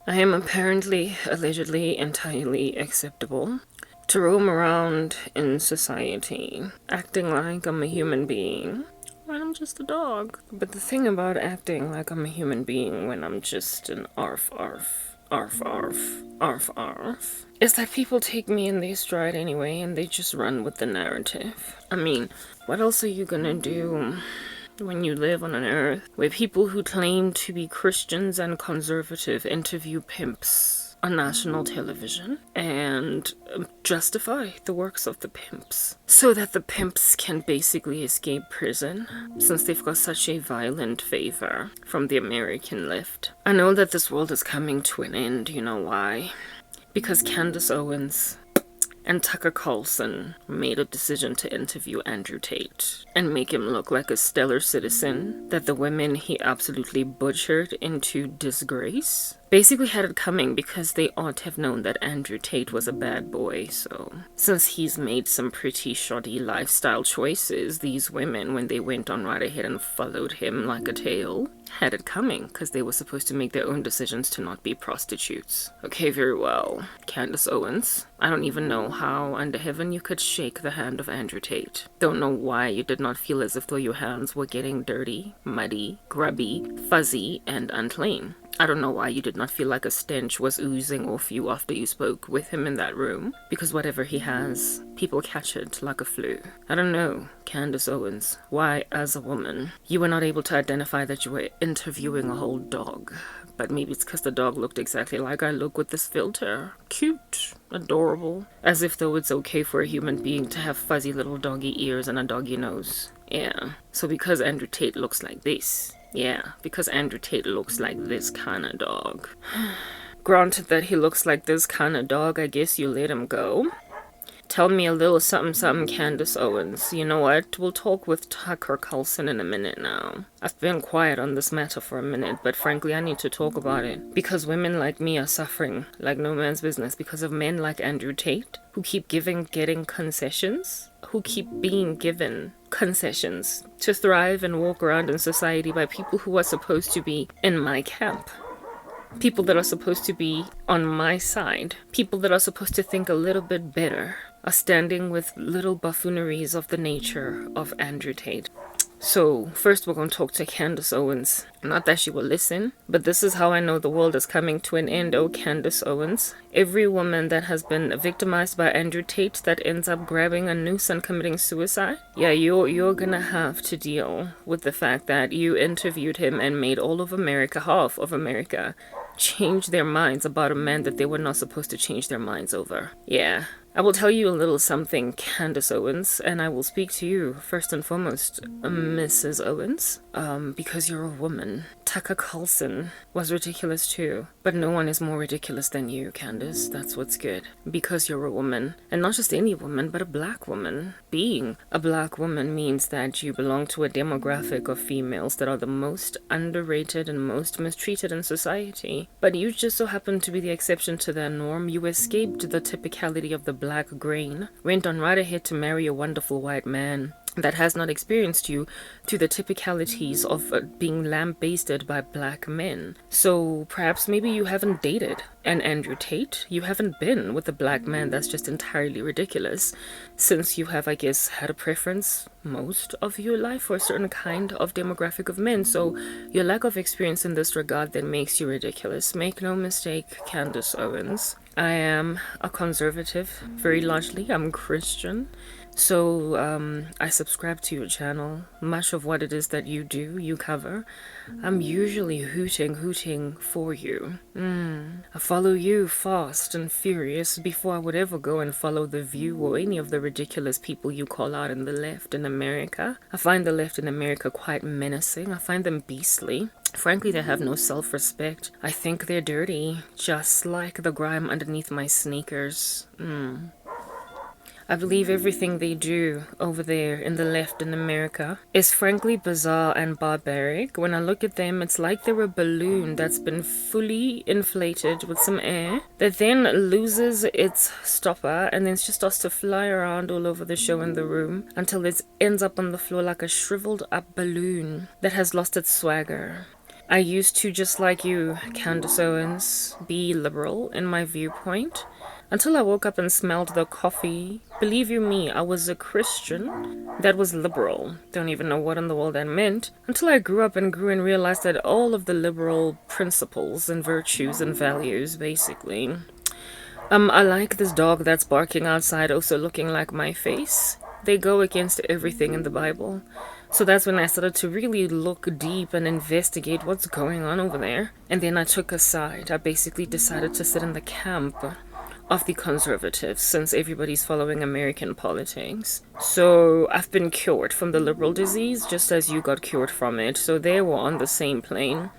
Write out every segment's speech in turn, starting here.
I am apparently, allegedly, entirely acceptable to roam around in society, acting like I'm a human being when I'm just a dog. But the thing about acting like I'm a human being when I'm just an arf arf, arf arf, arf arf, is that people take me in their stride anyway and they just run with the narrative. I mean, what else are you gonna do when you live on an earth where people who claim to be Christians and conservative interview pimps on national television and justify the works of the pimps so that the pimps can basically escape prison since they've got such a violent favor from the American left? I know that this world is coming to an end. You know why? Because Candace Owens and Tucker Carlson made a decision to interview Andrew Tate and make him look like a stellar citizen that the women he absolutely butchered into disgrace basically had it coming because they ought to have known that Andrew Tate was a bad boy. So since he's made some pretty shoddy lifestyle choices, these women, when they went on right ahead and followed him like a tail, had it coming because they were supposed to make their own decisions to not be prostitutes. Okay, very well. Candace Owens, I don't even know how under heaven you could shake the hand of Andrew Tate. Don't know why you did not feel as if though your hands were getting dirty, muddy, grubby, fuzzy, and unclean. I don't know why you did not feel like a stench was oozing off you after you spoke with him in that room, because whatever he has, people catch it like a flu. I don't know, Candace Owens, why as a woman you were not able to identify that you were interviewing a whole dog. But maybe it's because the dog looked exactly like I look with this filter. Cute, adorable, as if though it's okay for a human being to have fuzzy little doggy ears and a doggy nose. Yeah, so because Andrew Tate looks like this, because Andrew Tate looks like this kind of dog. Granted that he looks like this kind of dog, I guess you let him go. Tell me a little something something, Candace Owens. You know what? We'll talk with Tucker Carlson in a minute now. I've been quiet on this matter for a minute, but frankly I need to talk about it. Because women like me are suffering like no man's business because of men like Andrew Tate, who keep getting concessions, who keep being given concessions to thrive and walk around in society by people who are supposed to be in my camp. People that are supposed to be on my side. People that are supposed to think a little bit better are standing with little buffooneries of the nature of Andrew Tate. So, first we're going to talk to Candace Owens. Not that she will listen, but this is how I know the world is coming to an end, oh Candace Owens. Every woman that has been victimized by Andrew Tate that ends up grabbing a noose and committing suicide, you're gonna have to deal with the fact that you interviewed him and made all of America, half of America, change their minds about a man that they were not supposed to change their minds over. Yeah. I will tell you a little something, Candace Owens, and I will speak to you first and foremost, Mrs. Owens, because you're a woman. Tucker Carlson was ridiculous too, but no one is more ridiculous than you, Candace. That's what's good. Because you're a woman, and not just any woman, but a black woman. Being a black woman means that you belong to a demographic of females that are the most underrated and most mistreated in society. But you just so happen to be the exception to that norm. You escaped the typicality of the black grain, went on right ahead to marry a wonderful white man that has not experienced you to the typicalities of being lambasted by black men. So perhaps maybe you haven't dated an Andrew Tate. You haven't been with a black man that's just entirely ridiculous, since you have, I guess, had a preference most of your life for a certain kind of demographic of men. So your lack of experience in this regard then makes you ridiculous. Make no mistake, Candace Owens. I am a conservative, very largely. I'm Christian. So, I subscribe to your channel. Much of what it is that you do, you cover. I'm usually hooting for you. I follow you fast and furious before I would ever go and follow The View or any of the ridiculous people you call out in the left in America. I find the left in America quite menacing. I find them beastly. Frankly, they have no self-respect. I think they're dirty, just like the grime underneath my sneakers. I believe everything they do over there in the left in America is frankly bizarre and barbaric. When I look at them, it's like they're a balloon that's been fully inflated with some air that then loses its stopper and then just starts to fly around all over the show in the room until it ends up on the floor like a shriveled up balloon that has lost its swagger. I used to, just like you, Candace Owens, be liberal in my viewpoint until I woke up and smelled the coffee. Believe you me, I was a Christian that was liberal. Don't even know what in the world that meant until I grew up and grew and realized that all of the liberal principles and virtues and values, basically. I like this dog that's barking outside, also looking like my face. They go against everything in the Bible. So that's when I started to really look deep and investigate what's going on over there. And then I took a side. I basically decided to sit in the camp of the conservatives since everybody's following American politics. So I've been cured from the liberal disease just as you got cured from it. So they were on the same plane.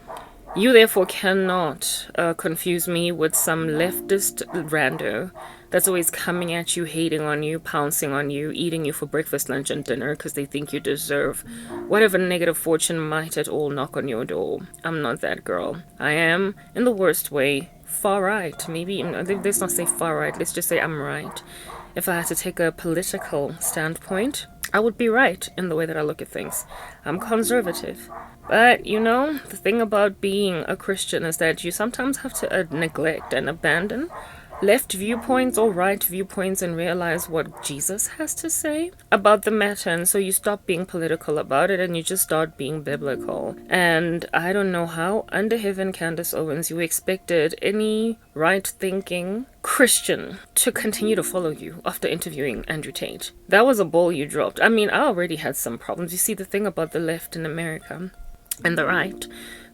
You therefore cannot confuse me with some leftist rando that's always coming at you, hating on you, pouncing on you, eating you for breakfast, lunch, and dinner because they think you deserve whatever negative fortune might at all knock on your door. I'm not that girl. I am, in the worst way, far right. Maybe, let's not say far right, let's just say I'm right. If I had to take a political standpoint, I would be right in the way that I look at things. I'm conservative. But, the thing about being a Christian is that you sometimes have to neglect and abandon left viewpoints or right viewpoints and realize what Jesus has to say about the matter. And so you stop being political about it and you just start being biblical. And I don't know how under heaven, Candace Owens, you expected any right-thinking Christian to continue to follow you after interviewing Andrew Tate. That was a ball you dropped. I mean, I already had some problems. You see, the thing about the left in America and the right,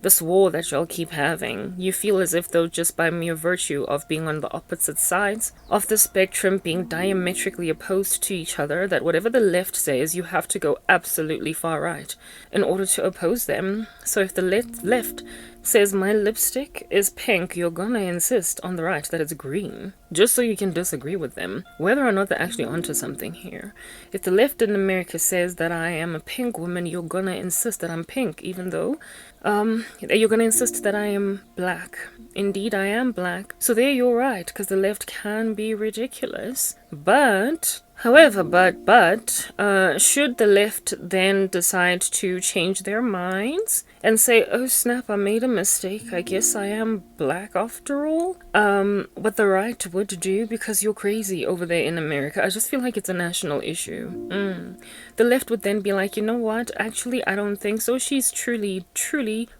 this war that y'all keep having, you feel as if though just by mere virtue of being on the opposite sides of the spectrum, being diametrically opposed to each other, that whatever the left says, you have to go absolutely far right in order to oppose them. So if the left says my lipstick is pink, you're gonna insist on the right that it's green, just so you can disagree with them, whether or not they're actually onto something here. If the left in America says that I am a pink woman, you're gonna insist that I'm pink, even though you're gonna insist that I am black. Indeed, I am black. So there you're right, because the left can be ridiculous. But however, should the left then decide to change their minds and say, oh snap, I made a mistake, I guess I am black after all? What the right would do, because you're crazy over there in America, I just feel like it's a national issue. The left would then be like, you know what, actually I don't think so, she's truly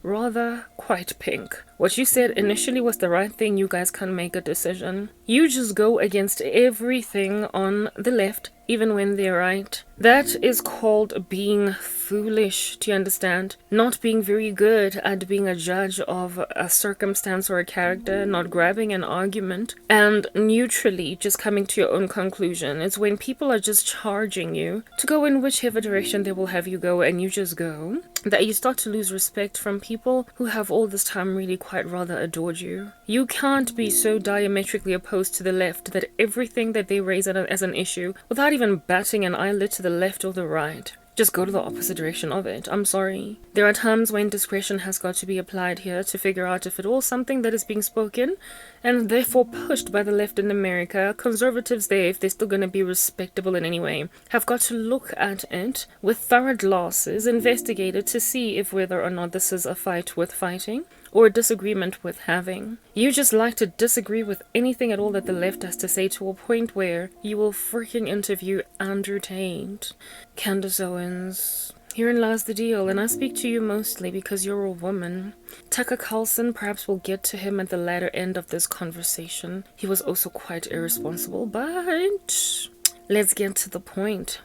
rather quite pink. What you said initially was the right thing, you guys can't make a decision. You just go against everything on the left, even when they're right. That is called being foolish, do you understand? Not being very good at being a judge of a circumstance or a character, not grabbing an argument, and neutrally just coming to your own conclusion. It's when people are just charging you to go in whichever direction they will have you go, and you just go, that you start to lose respect from people who have all this time really quite rather adored you. You can't be so diametrically opposed to the left that everything that they raise as an issue, without even batting an eyelid to the left or the right, just go to the opposite direction of it. I'm sorry. There are times when discretion has got to be applied here to figure out if it all something that is being spoken and therefore pushed by the left in America. Conservatives there, if they're still going to be respectable in any way, have got to look at it with thorough glasses, investigate it to see if whether or not this is a fight worth fighting or a disagreement with having. You just like to disagree with anything at all that the left has to say, to a point where you will freaking interview Andrew Tate. Candace Owens, herein lies the deal, and I speak to you mostly because you're a woman. Tucker Carlson, perhaps we'll get to him at the latter end of this conversation. He was also quite irresponsible, but let's get to the point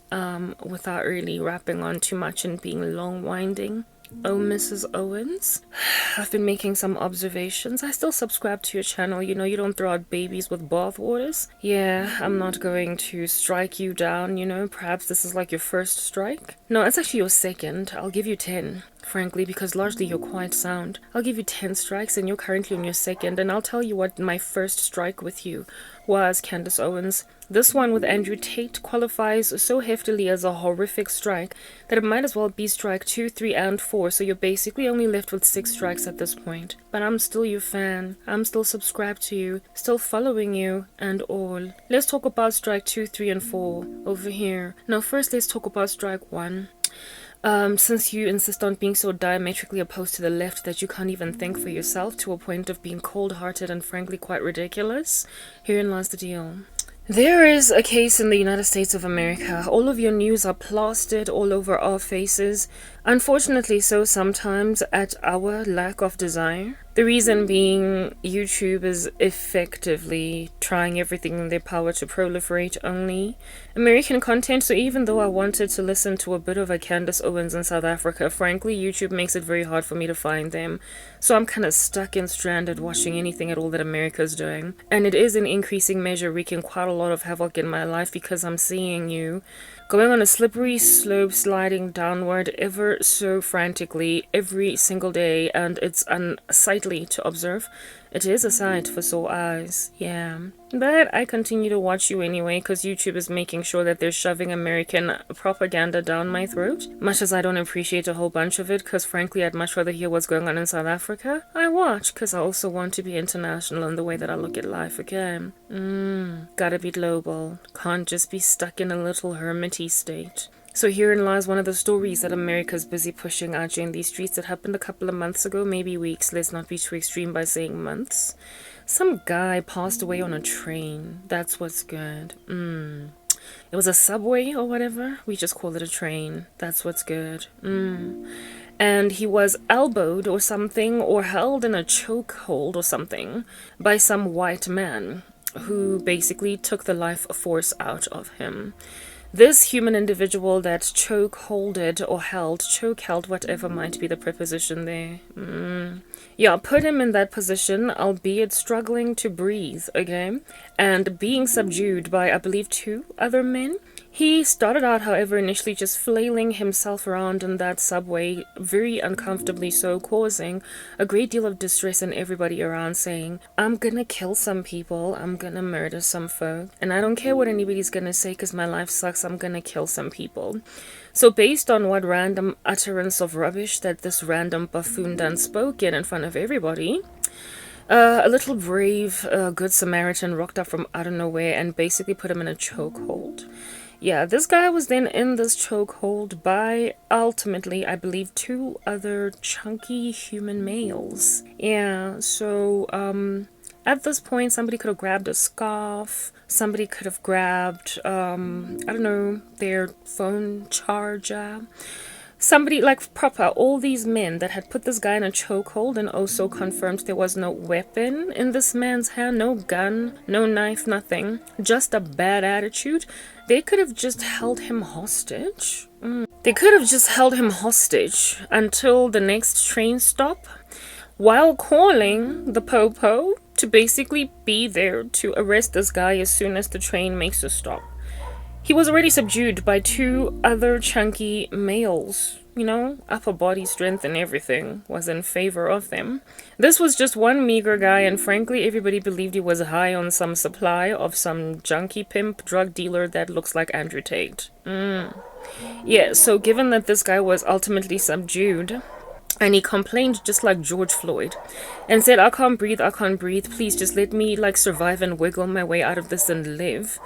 without really rapping on too much and being long-winding. Oh, Mrs. Owens, I've been making some observations. I still subscribe to your channel. You know, you don't throw out babies with bathwaters. Yeah, I'm not going to strike you down, you know. Perhaps this is like your first strike. No, it's actually your second. I'll give you 10. Frankly, because largely you're quite sound. I'll give you 10 strikes and you're currently on your second, and I'll tell you what my first strike with you was, Candace Owens. This one with Andrew Tate qualifies so heftily as a horrific strike that it might as well be strike 2, 3, and 4, so you're basically only left with 6 strikes at this point. But I'm still your fan. I'm still subscribed to you, still following you, and all. Let's talk about strike 2, 3, and 4 over here. Now first let's talk about strike 1. Since you insist on being so diametrically opposed to the left that you can't even think for yourself to a point of being cold-hearted and frankly quite ridiculous, herein lies the deal. There is a case in the United States of America. All of your news are plastered all over our faces. Unfortunately so sometimes at our lack of desire. The reason being YouTube is effectively trying everything in their power to proliferate only American content. So even though I wanted to listen to a bit of a Candace Owens in South Africa, frankly YouTube makes it very hard for me to find them. So I'm kind of stuck and stranded watching anything at all that America's doing. And it is in increasing measure wreaking quite a lot of havoc in my life because I'm seeing you going on a slippery slope, sliding downward ever so frantically every single day, and it's unsightly to observe. It is a sight for sore eyes, yeah. But I continue to watch you anyway, because YouTube is making sure that they're shoving American propaganda down my throat. Much as I don't appreciate a whole bunch of it, because frankly I'd much rather hear what's going on in South Africa, I watch, because I also want to be international in the way that I look at life again. Gotta be global. Can't just be stuck in a little hermity state. So herein lies one of the stories that America's busy pushing out in these streets. That happened a couple of months ago, maybe weeks. Let's not be too extreme by saying months. Some guy passed away on a train. That's what's good. It was a subway or whatever. We just call it a train. That's what's good. And he was elbowed or something, or held in a chokehold or something by some white man who basically took the life force out of him. This human individual that choke-holded or held, choke-held, whatever might be the preposition there. Yeah, put him in that position, albeit struggling to breathe, okay? And being subdued by, I believe, 2 other men. He started out, however, initially just flailing himself around in that subway, very uncomfortably so, causing a great deal of distress in everybody around, saying, I'm gonna kill some people, I'm gonna murder some folk, and I don't care what anybody's gonna say because my life sucks, I'm gonna kill some people. So based on what random utterance of rubbish that this random buffoon done spoke in front of everybody, a little brave good Samaritan rocked up from out of nowhere and basically put him in a chokehold. Yeah, this guy was then in this chokehold by, ultimately, I believe, 2 other chunky human males. Yeah, so, at this point, somebody could have grabbed a scarf. Somebody could have grabbed, I don't know, their phone charger. Somebody, like proper, all these men that had put this guy in a chokehold and also confirmed there was no weapon in this man's hand, no gun, no knife, nothing, just a bad attitude. They could have just held him hostage. They could have just held him hostage until the next train stop, while calling the popo to basically be there to arrest this guy as soon as the train makes a stop. He was already subdued by 2 other chunky males. You know, upper body strength and everything was in favor of them. This was just one meager guy, and frankly, everybody believed he was high on some supply of some junkie pimp drug dealer that looks like Andrew Tate. Yeah, so given that this guy was ultimately subdued, and he complained just like George Floyd and said, I can't breathe, please just let me like survive and wiggle my way out of this and live.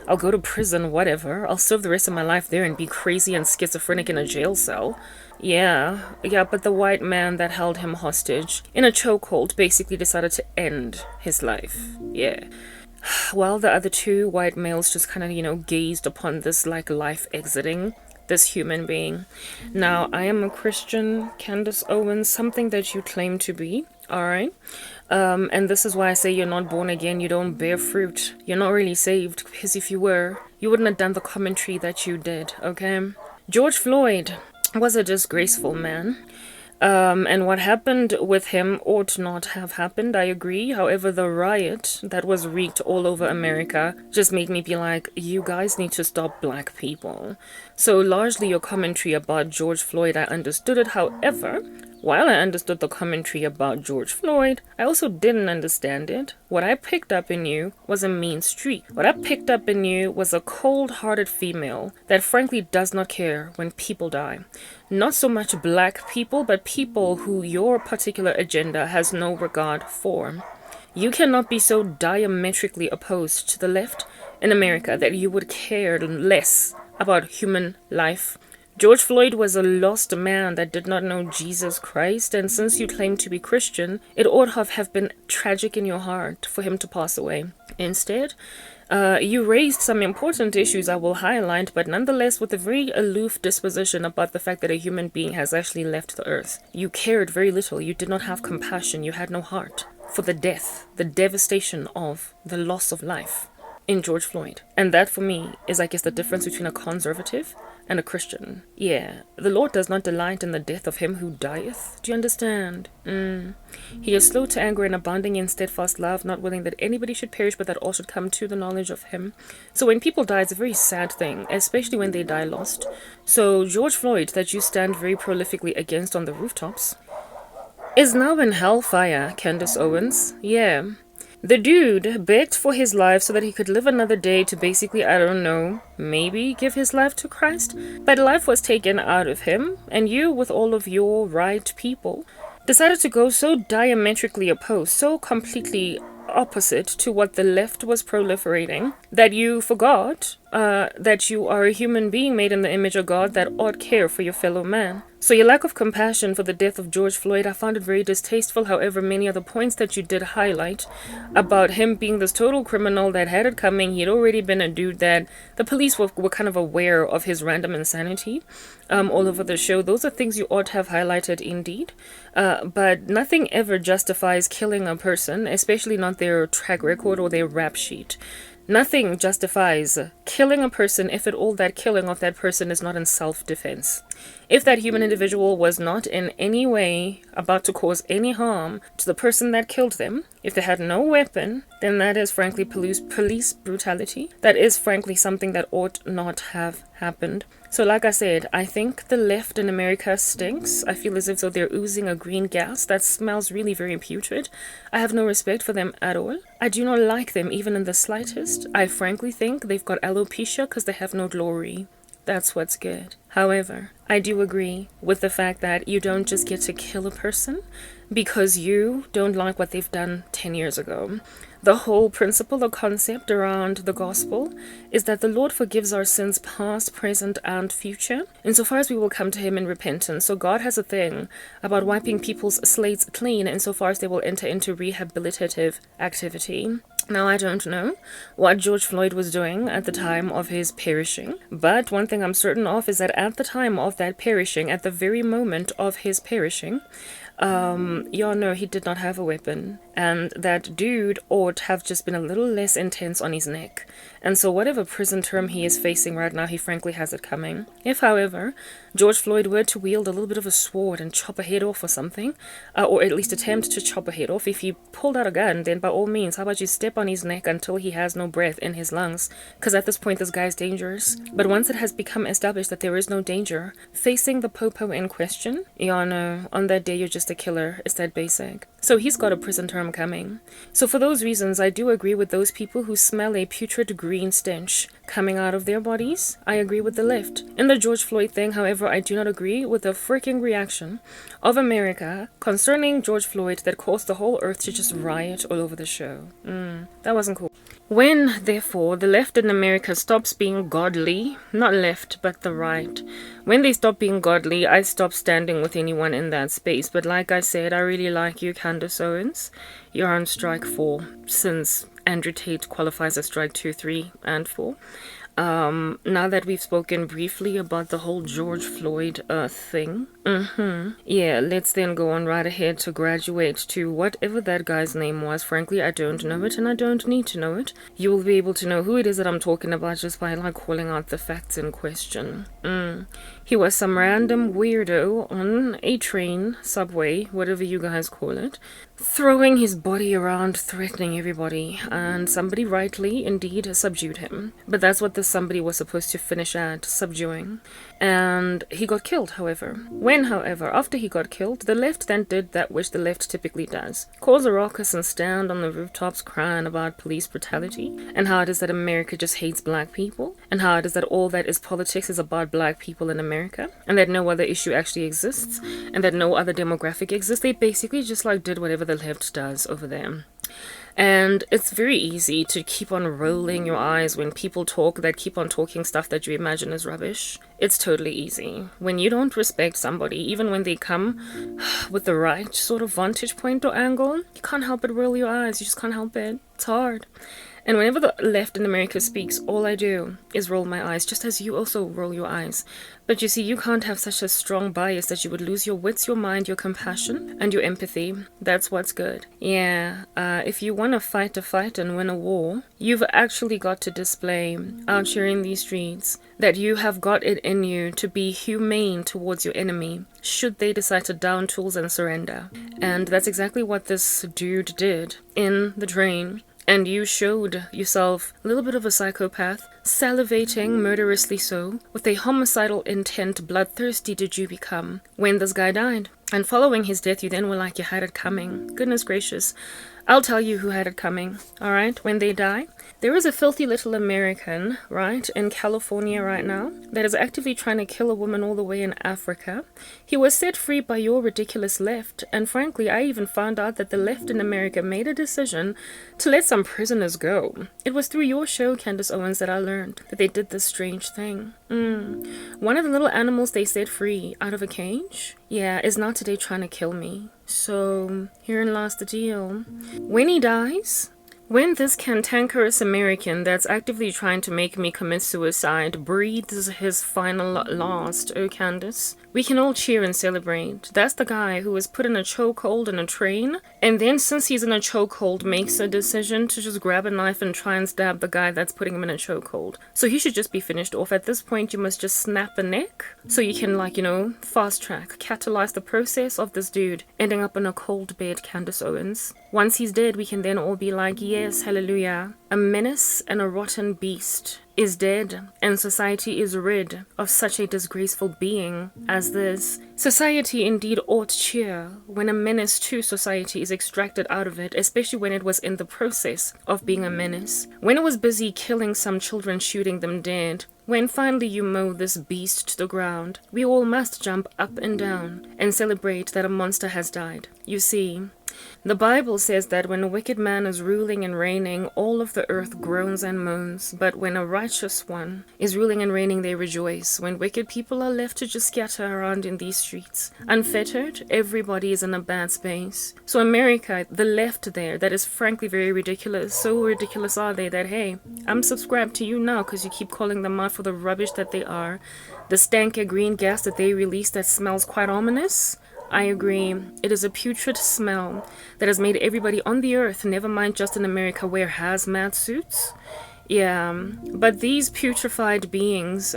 I'll go to prison, whatever. I'll serve the rest of my life there and be crazy and schizophrenic in a jail cell. Yeah, but the white man that held him hostage in a chokehold basically decided to end his life. Yeah. While the other 2 white males just kind of, gazed upon this like life exiting this human being. Now, I am a Christian, Candace Owens, something that you claim to be, alright? And this is why I say you're not born again, you don't bear fruit. You're not really saved, because if you were, you wouldn't have done the commentary that you did, okay? George Floyd was a disgraceful man. And what happened with him ought not have happened, I agree. However, the riot that was wreaked all over America just made me be like, you guys need to stop black people. So largely your commentary about George Floyd, I understood it. However, while I understood the commentary about George Floyd, I also didn't understand it. What I picked up in you was a mean streak. What I picked up in you was a cold-hearted female that frankly does not care when people die. Not so much black people, but people who your particular agenda has no regard for. You cannot be so diametrically opposed to the left in America that you would care less about human life, George Floyd was a lost man that did not know Jesus Christ, and since you claim to be Christian, it ought have been tragic in your heart for him to pass away. Instead, you raised some important issues I will highlight, but nonetheless with a very aloof disposition about the fact that a human being has actually left the earth. You cared very little. You did not have compassion. You had no heart for the death, the devastation of the loss of life in George Floyd. And that for me is, I guess, the difference between a conservative and a Christian. Yeah, the Lord does not delight in the death of him who dieth. Do you understand? He is slow to anger and abounding in steadfast love, not willing that anybody should perish, but that all should come to the knowledge of him. So when people die, it's a very sad thing, especially when they die lost. So George Floyd, that you stand very prolifically against on the rooftops, is now in hellfire, Candace Owens. Yeah. The dude begged for his life so that he could live another day to basically, I don't know, maybe give his life to Christ. But life was taken out of him, and you, with all of your right people, decided to go so diametrically opposed, so completely opposite to what the left was proliferating, that you forgot that you are a human being made in the image of God that ought care for your fellow man. So your lack of compassion for the death of George Floyd, I found it very distasteful. However, many of the points that you did highlight about him being this total criminal that had it coming, he'd already been a dude that the police were kind of aware of his random insanity all over the show. Those are things you ought to have highlighted indeed. But nothing ever justifies killing a person, especially not their track record or their rap sheet. Nothing justifies killing a person if at all that killing of that person is not in self-defense. If that human individual was not in any way about to cause any harm to the person that killed them, if they had no weapon, then that is frankly police brutality. That is frankly something that ought not have happened. So like I said, I think the left in America stinks. I feel as if though they're oozing a green gas that smells really very putrid. I have no respect for them at all. I do not like them even in the slightest. I frankly think they've got alopecia because they have no glory. That's what's good. However, I do agree with the fact that you don't just get to kill a person because you don't like what they've done 10 years ago. The whole principle or concept around the gospel is that the Lord forgives our sins past, present, and future, insofar as we will come to him in repentance. So God has a thing about wiping people's slates clean insofar as they will enter into rehabilitative activity. Now, I don't know what George Floyd was doing at the time of his perishing, but one thing I'm certain of is that at the time of that perishing, at the very moment of his perishing, y'all know he did not have a weapon, and that dude ought have just been a little less intense on his neck. And so whatever prison term he is facing right now, he frankly has it coming. If, however, George Floyd were to wield a little bit of a sword and chop a head off or something, or at least attempt to chop a head off, if he pulled out a gun, then by all means, how about you step on his neck until he has no breath in his lungs? Because at this point, this guy's dangerous. But once it has become established that there is no danger, facing the popo in question, y'all know, on that day you're just a killer. It's that basic. So he's got a prison term coming. So for those reasons, I do agree with those people who smell a putrid green stench coming out of their bodies. I agree with the left. In the George Floyd thing, however, I do not agree with the freaking reaction of America concerning George Floyd that caused the whole earth to just riot all over the show. That wasn't cool. When, therefore, the left in America stops being godly, not left, but the right, when they stop being godly, I stop standing with anyone in that space. But like I said, I really like you, Candace Owens. You're on strike 4, since Andrew Tate qualifies as strike 2, 3, and 4. Now that we've spoken briefly about the whole George Floyd thing, yeah, let's then go on right ahead to graduate to whatever that guy's name was. Frankly, I don't know it and I don't need to know it. You will be able to know who it is that I'm talking about just by like calling out the facts in question. He was some random weirdo on a train, subway, whatever you guys call it, throwing his body around, threatening everybody, and somebody rightly, indeed, subdued him. But that's what the somebody was supposed to finish at, subduing. And he got killed, however. When, however, after he got killed, the left then did that which the left typically does. Cause a ruckus and stand on the rooftops crying about police brutality, and how it is that America just hates black people, and how it is that all that is politics is about black people in America, and that no other issue actually exists, and that no other demographic exists. They basically just like did whatever the left does over there. And it's very easy to keep on rolling your eyes when people talk that keep on talking stuff that you imagine is rubbish. It's totally easy. When you don't respect somebody, even when they come with the right sort of vantage point or angle, you can't help but roll your eyes. You just can't help it. It's hard. And whenever the left in America speaks, all I do is roll my eyes, just as you also roll your eyes. But you see, you can't have such a strong bias that you would lose your wits, your mind, your compassion, and your empathy. That's what's good. Yeah, if you want to fight a fight and win a war, you've actually got to display out here in these streets that you have got it in you to be humane towards your enemy, should they decide to down tools and surrender. And that's exactly what this dude did in the train. And you showed yourself a little bit of a psychopath, salivating, murderously so. With a homicidal intent, bloodthirsty did you become when this guy died. And following his death, you then were like, you had it coming. Goodness gracious. I'll tell you who had it coming, alright? When they die, there is a filthy little American, right, in California right now, that is actively trying to kill a woman all the way in Africa. He was set free by your ridiculous left, and frankly, I even found out that the left in America made a decision to let some prisoners go. It was through your show, Candace Owens, that I learned that they did this strange thing. One of the little animals they set free out of a cage, yeah, is now today trying to kill me. So, herein lies the deal. When he dies, when this cantankerous American that's actively trying to make me commit suicide breathes his final last, oh Candace, we can all cheer and celebrate. That's the guy who was put in a chokehold in a train, and then since he's in a chokehold makes a decision to just grab a knife and try and stab the guy that's putting him in a chokehold. So he should just be finished off. At this point, you must just snap a neck so you can, like, you know, fast track, catalyze the process of this dude ending up in a cold bed, Candace Owens. Once he's dead, we can then all be like, yes, hallelujah. A menace and a rotten beast is dead, and society is rid of such a disgraceful being as this. Society indeed ought cheer when a menace to society is extracted out of it, especially when it was in the process of being a menace. When it was busy killing some children, shooting them dead. When finally you mow this beast to the ground, we all must jump up and down and celebrate that a monster has died. You see, the Bible says that when a wicked man is ruling and reigning, all of the earth groans and moans. But when a righteous one is ruling and reigning, they rejoice. When wicked people are left to just scatter around in these streets, unfettered, everybody is in a bad space. So America, the left there, that is frankly very ridiculous. So ridiculous are they that, hey, I'm subscribed to you now because you keep calling them out for the rubbish that they are. The stanky green gas that they release that smells quite ominous. I agree. It is a putrid smell that has made everybody on the earth, never mind just in America, wear hazmat suits. Yeah, but these putrefied beings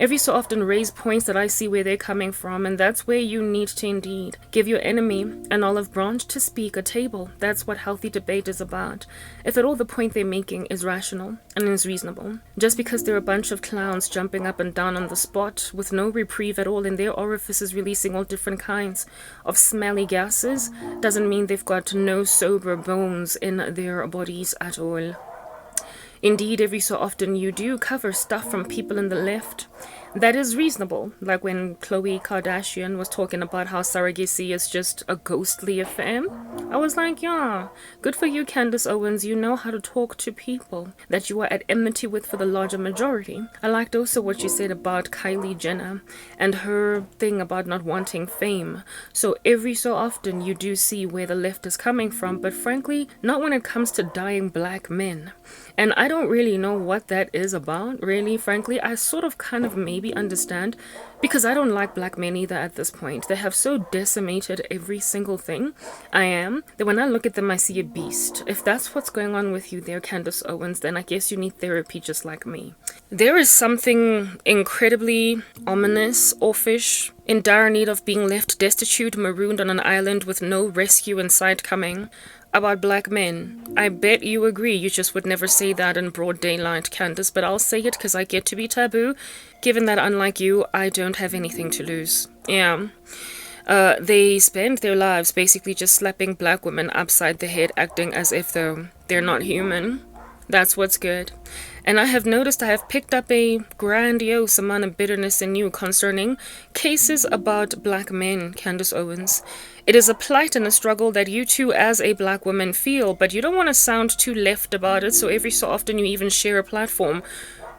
every so often raise points that I see where they're coming from, and that's where you need to indeed give your enemy an olive branch to speak, a table. That's what healthy debate is about. If at all the point they're making is rational and is reasonable. Just because they're a bunch of clowns jumping up and down on the spot with no reprieve at all in their orifices releasing all different kinds of smelly gases doesn't mean they've got no sober bones in their bodies at all. Indeed, every so often you do cover stuff from people in the left that is reasonable. Like when Khloe Kardashian was talking about how surrogacy is just a ghostly affair. I was like, yeah, good for you, Candace Owens. You know how to talk to people that you are at enmity with for the larger majority. I liked also what you said about Kylie Jenner and her thing about not wanting fame. So every so often you do see where the left is coming from, but frankly, not when it comes to dying black men. And I don't really know what that is about, really, frankly. I sort of kind of maybe understand, because I don't like black men either at this point. They have so decimated every single thing I am, that when I look at them, I see a beast. If that's what's going on with you there, Candace Owens, then I guess you need therapy just like me. There is something incredibly ominous, offish, in dire need of being left destitute, marooned on an island with no rescue in sight coming, about black men. I bet you agree. You just would never say that in broad daylight, Candace, but I'll say it because I get to be taboo, given that unlike you, I don't have anything to lose. Yeah. They spend their lives basically just slapping black women upside the head, acting as if though they're not human. That's what's good. And I have noticed I have picked up a grandiose amount of bitterness in you concerning cases about black men, Candace Owens. It is a plight and a struggle that you too, as a black woman, feel, but you don't want to sound too left about it, so every so often you even share a platform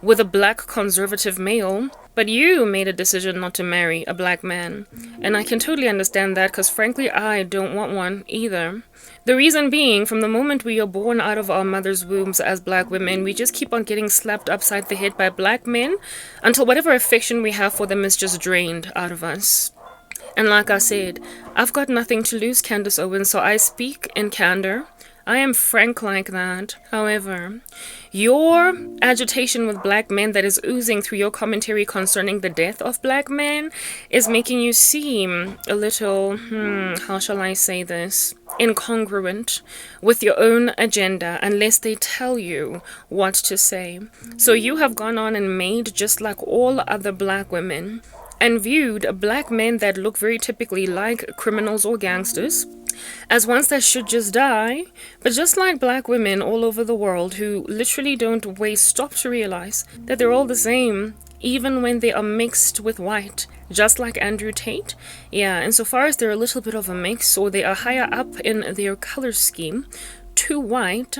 with a black conservative male. But you made a decision not to marry a black man. And I can totally understand that, because frankly, I don't want one either. The reason being, from the moment we are born out of our mother's wombs as black women, we just keep on getting slapped upside the head by black men until whatever affection we have for them is just drained out of us. And like I said, I've got nothing to lose, Candace Owens, so I speak in candor. I am frank like that. However, your agitation with black men that is oozing through your commentary concerning the death of black men is making you seem a little, how shall I say this, incongruent with your own agenda unless they tell you what to say. So you have gone on and made, just like all other black women, and viewed black men that look very typically like criminals or gangsters as ones that should just die. But just like black women all over the world who literally don't stop to realize that they're all the same, even when they are mixed with white, just like Andrew Tate. Yeah, insofar as they're a little bit of a mix, or they are higher up in their color scheme to white,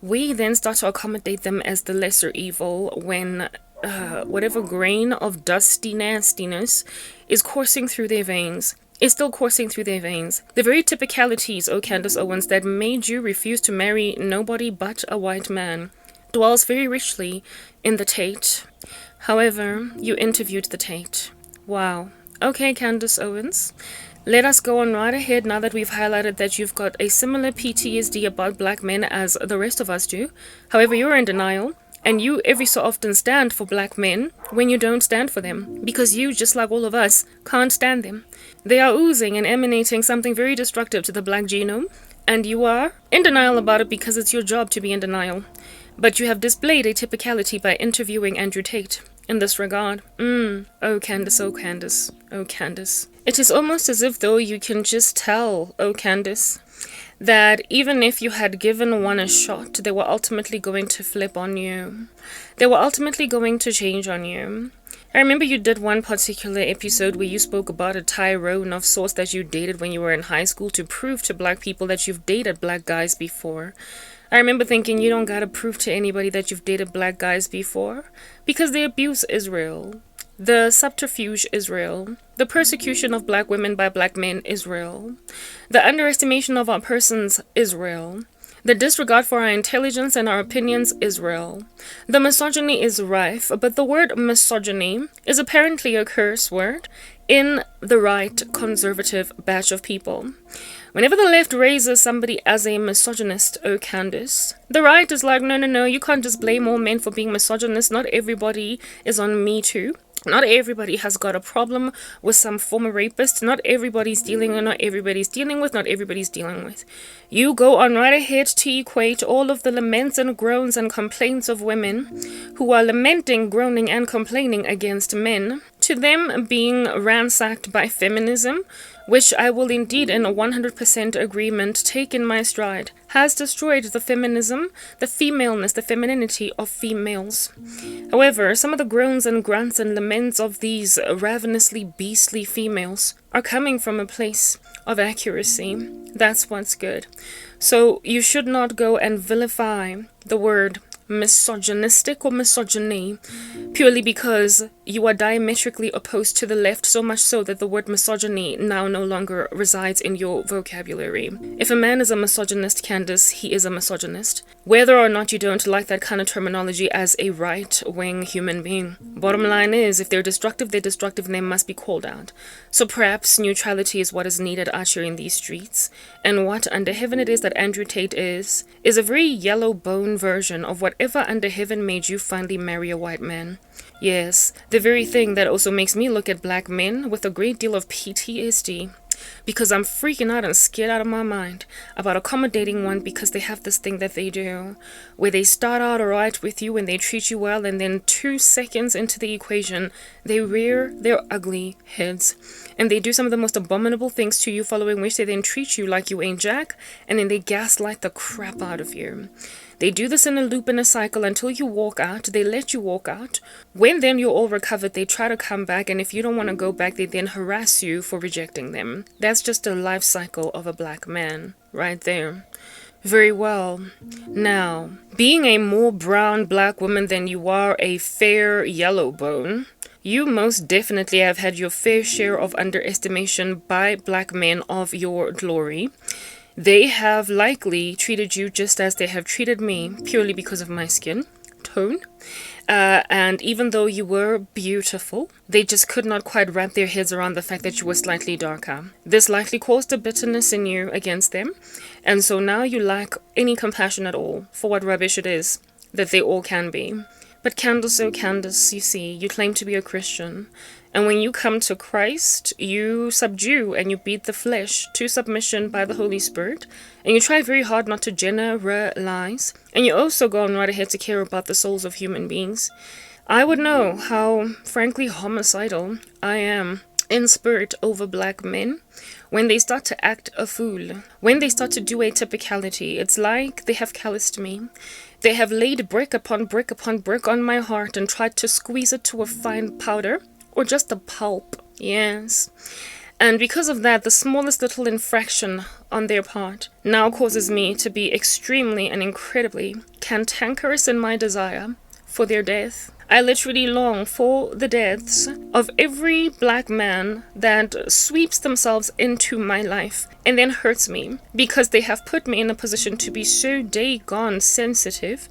we then start to accommodate them as the lesser evil when whatever grain of dusty nastiness is coursing through their veins is still coursing through their veins. The very typicalities, O Candace Owens, that made you refuse to marry nobody but a white man dwells very richly in the Tate. However, you interviewed the Tate. Wow. Okay, Candace Owens. Let us go on right ahead now that we've highlighted that you've got a similar PTSD about black men as the rest of us do. However, you're in denial. And you every so often stand for black men when you don't stand for them. Because you, just like all of us, can't stand them. They are oozing and emanating something very destructive to the black genome. And you are in denial about it because it's your job to be in denial. But you have displayed a typicality by interviewing Andrew Tate in this regard. Oh Candace, oh Candace, oh Candace. It is almost as if though you can just tell, oh Candace, that even if you had given one a shot, they were ultimately going to flip on you. They were ultimately going to change on you. I remember you did one particular episode where you spoke about a Tyrone of sorts that you dated when you were in high school to prove to black people that you've dated black guys before. I remember thinking, you don't gotta prove to anybody that you've dated black guys before, because the abuse is real. The subterfuge is real. The persecution of black women by black men is real. The underestimation of our persons is real. The disregard for our intelligence and our opinions is real. The misogyny is rife, but the word misogyny is apparently a curse word in the right conservative batch of people. Whenever the left raises somebody as a misogynist, oh Candace, the right is like, no, you can't just blame all men for being misogynist. Not everybody is on Me Too. Not everybody has got a problem with some former rapist. Not everybody's dealing with, not everybody's dealing with. You go on right ahead to equate all of the laments and groans and complaints of women who are lamenting, groaning, and complaining against men to them being ransacked by feminism, which I will indeed in a 100% agreement take in my stride, has destroyed the feminism, the femaleness, the femininity of females. However, some of the groans and grunts and laments of these ravenously beastly females are coming from a place of accuracy. That's what's good. So you should not go and vilify the word misogynistic or misogyny purely because you are diametrically opposed to the left, so much so that the word misogyny now no longer resides in your vocabulary. If a man is a misogynist, Candace, he is a misogynist. Whether or not you don't like that kind of terminology as a right-wing human being. Bottom line is, if they're destructive, and they must be called out. So perhaps neutrality is what is needed out here in these streets. And what under heaven it is that Andrew Tate is a very yellow bone version of whatever under heaven made you finally marry a white man. Yes, the very thing that also makes me look at black men with a great deal of PTSD. Because I'm freaking out and scared out of my mind about accommodating one because they have this thing that they do, where they start out alright with you and they treat you well, and then 2 seconds into the equation, they rear their ugly heads. And they do some of the most abominable things to you, following which they then treat you like you ain't jack, and then they gaslight the crap out of you. They do this in a loop, in a cycle, until you walk out. They let you walk out. When then you're all recovered, they try to come back, and if you don't want to go back, they then harass you for rejecting them. That's just a life cycle of a black man right there. Very well. Now, being a more brown black woman than you are a fair yellow bone, you most definitely have had your fair share of underestimation by black men of your glory. They have likely treated you just as they have treated me, purely because of my skin tone. And even though you were beautiful, they just could not quite wrap their heads around the fact that you were slightly darker. This likely caused a bitterness in you against them, and so now you lack any compassion at all for what rubbish it is that they all can be. But Candace, oh Candace, you see, you claim to be a Christian, and when you come to Christ, you subdue and you beat the flesh to submission by the Holy Spirit, and you try very hard not to generalize, and you also go on right ahead to care about the souls of human beings. I would know how, frankly, homicidal I am in spirit over black men when they start to act a fool, when they start to do a typicality. It's like they have calloused me. They have laid brick upon brick upon brick on my heart and tried to squeeze it to a fine powder, or just a pulp, yes. And because of that, the smallest little infraction on their part now causes me to be extremely and incredibly cantankerous in my desire for their death. I literally long for the deaths of every black man that sweeps themselves into my life and then hurts me, because they have put me in a position to be so daggone sensitive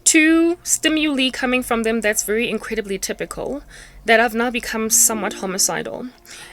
to stimuli coming from them that's very incredibly typical, that I've now become somewhat homicidal.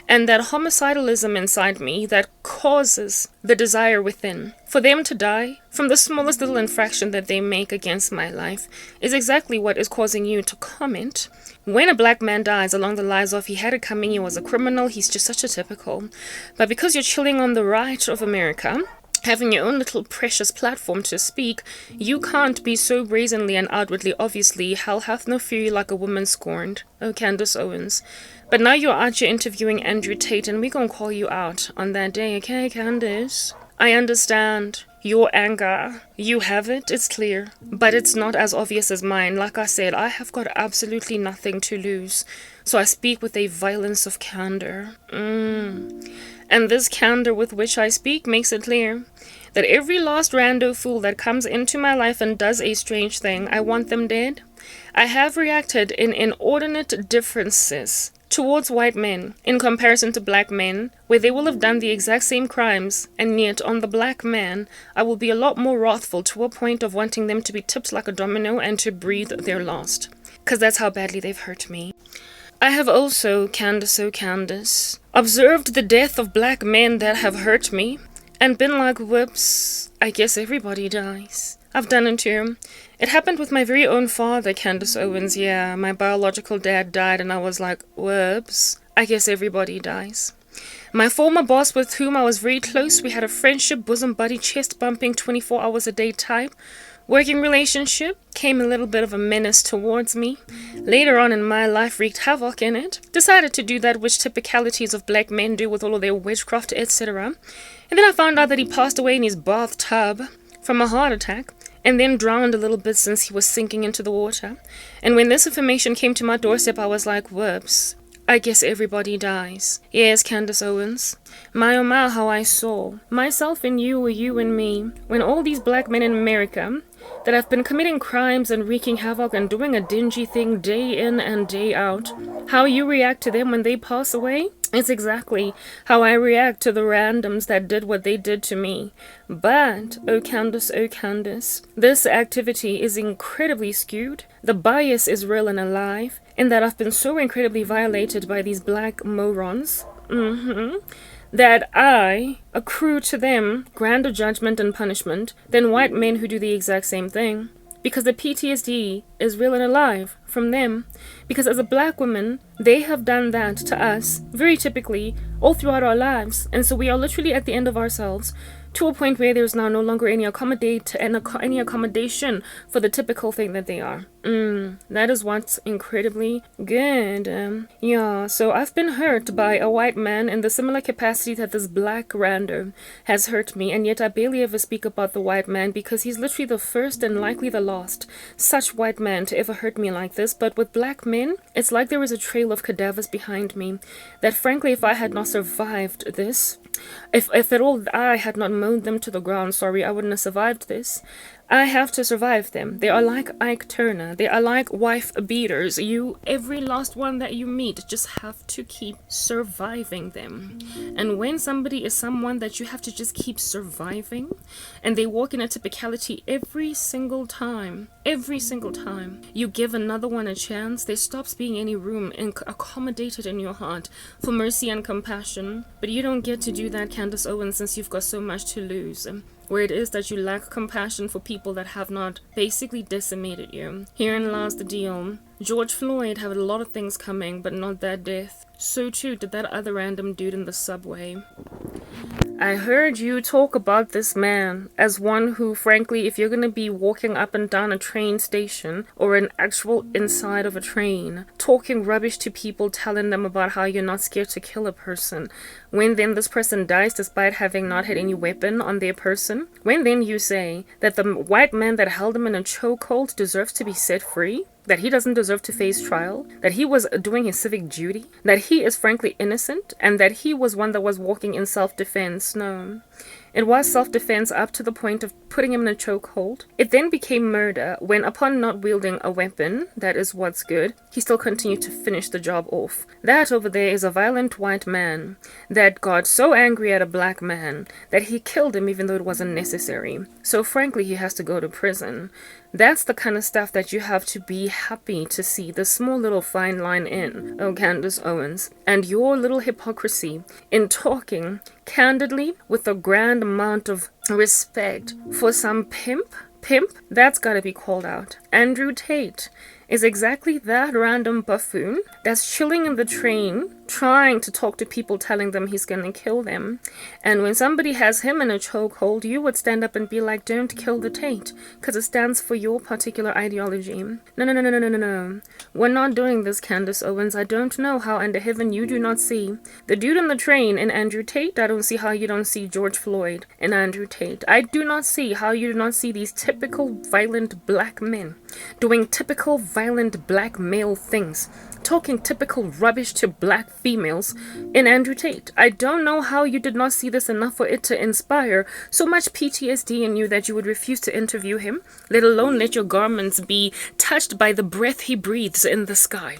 And that homicidalism inside me that causes the desire within for them to die from the smallest little infraction that they make against my life is exactly what is causing you to comment when a black man dies along the lines of, he had it coming, he was a criminal, he's just such a typical. But because you're chilling on the right of America, having your own little precious platform to speak, you can't be so brazenly and outwardly obviously hell hath no fury like a woman scorned. Oh, Candace Owens. But now you're out here interviewing Andrew Tate, and we're gonna call you out on that day, okay, Candace? I understand your anger. You have it, it's clear. But it's not as obvious as mine. Like I said, I have got absolutely nothing to lose. So I speak with a violence of candor. And this candor with which I speak makes it clear that every lost rando fool that comes into my life and does a strange thing, I want them dead. I have reacted in inordinate differences towards white men in comparison to black men, where they will have done the exact same crimes, and yet on the black man, I will be a lot more wrathful, to a point of wanting them to be tipped like a domino and to breathe their last. 'Cause that's how badly they've hurt me. I have also, Candace, oh Candace, observed the death of black men that have hurt me, and been like, whoops, I guess everybody dies. I've done it too. It happened with my very own father, Candace Owens. Yeah, my biological dad died, and I was like, whoops, I guess everybody dies. My former boss, with whom I was very close, we had a friendship, bosom buddy, chest bumping, 24 hours a day type working relationship, came a little bit of a menace towards me. Later on in my life, wreaked havoc in it. Decided to do that which typicalities of black men do with all of their witchcraft, etc. And then I found out that he passed away in his bathtub from a heart attack, and then drowned a little bit since he was sinking into the water. And when this information came to my doorstep, I was like, whoops, I guess everybody dies. Yes, Candace Owens. My oh my, how I saw myself and you, or you and me, when all these black men in America that have been committing crimes and wreaking havoc and doing a dingy thing day in and day out, how you react to them when they pass away, it's exactly how I react to the randoms that did what they did to me. But, oh Candace, this activity is incredibly skewed. The bias is real and alive, in that I've been so incredibly violated by these black morons, that I accrue to them grander judgment and punishment than white men who do the exact same thing. Because the PTSD is real and alive from them. Because as a black woman, they have done that to us, very typically, all throughout our lives. And so we are literally at the end of ourselves, to a point where there's now no longer any accommodation for the typical thing that they are. That is what's incredibly good. Yeah, so I've been hurt by a white man in the similar capacity that this black random has hurt me, and yet I barely ever speak about the white man because he's literally the first and likely the last such white man to ever hurt me like this. But with black men, it's like there is a trail of cadavers behind me that frankly, if I had not survived this, if at all I had not mowed them to the ground, sorry, I wouldn't have survived this. I have to survive them. They are like Ike Turner. They are like wife beaters. Every last one that you meet, just have to keep surviving them. And when somebody is someone that you have to just keep surviving, and they walk in a typicality every single time, you give another one a chance, there stops being any room accommodated in your heart for mercy and compassion. But you don't get to do that, Candace Owens, since you've got so much to lose. Where it is that you lack compassion for people that have not basically decimated you. Herein lies the deal. George Floyd had a lot of things coming, but not that death. So too did that other random dude in the subway. I heard you talk about this man as one who, frankly, if you're going to be walking up and down a train station or an actual inside of a train, talking rubbish to people, telling them about how you're not scared to kill a person, when then this person dies despite having not had any weapon on their person, when then you say that the white man that held him in a chokehold deserves to be set free, that he doesn't deserve to face trial, that he was doing his civic duty, that he is frankly innocent, and that he was one that was walking in self-defense. No. It was self-defense up to the point of putting him in a chokehold. It then became murder when, upon not wielding a weapon, that is what's good, he still continued to finish the job off. That over there is a violent white man that got so angry at a black man that he killed him even though it wasn't necessary. So frankly, he has to go to prison. That's the kind of stuff that you have to be happy to see the small little fine line in, oh Candace Owens, and your little hypocrisy in talking candidly with a grand amount of respect for some pimp, that's gotta be called out. Andrew Tate is exactly that random buffoon that's chilling in the train, trying to talk to people, telling them he's gonna kill them. And when somebody has him in a chokehold, you would stand up and be like, don't kill the Tate, because it stands for your particular ideology. No. We're not doing this, Candace Owens. I don't know how under heaven you do not see the dude in the train in Andrew Tate. I don't see how you don't see George Floyd in Andrew Tate. I do not see how you do not see these typical violent black men doing typical violent black male things, talking typical rubbish to black females in Andrew Tate. I don't know how you did not see this enough for it to inspire so much PTSD in you that you would refuse to interview him, let alone let your garments be touched by the breath he breathes in the sky.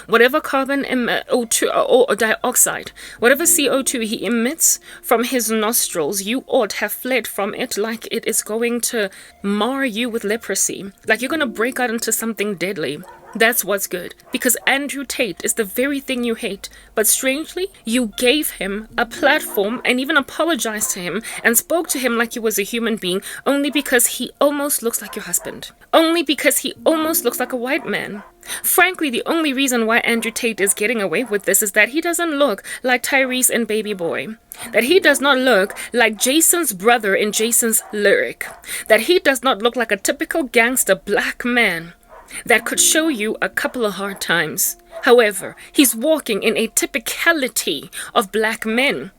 Whatever carbon O2 or dioxide, whatever CO2 he emits from his nostrils, you ought have fled from it like it is going to mar you with leprosy, like you're going to break out into something deadly. That's what's good. Because Andrew Tate is the very thing you hate. But strangely, you gave him a platform and even apologized to him and spoke to him like he was a human being only because he almost looks like your husband. Only because he almost looks like a white man. Frankly, the only reason why Andrew Tate is getting away with this is that he doesn't look like Tyrese and Baby Boy. That he does not look like Jason's brother in Jason's lyric. That he does not look like a typical gangster black man that could show you a couple of hard times. However, he's walking in a typicality of black men.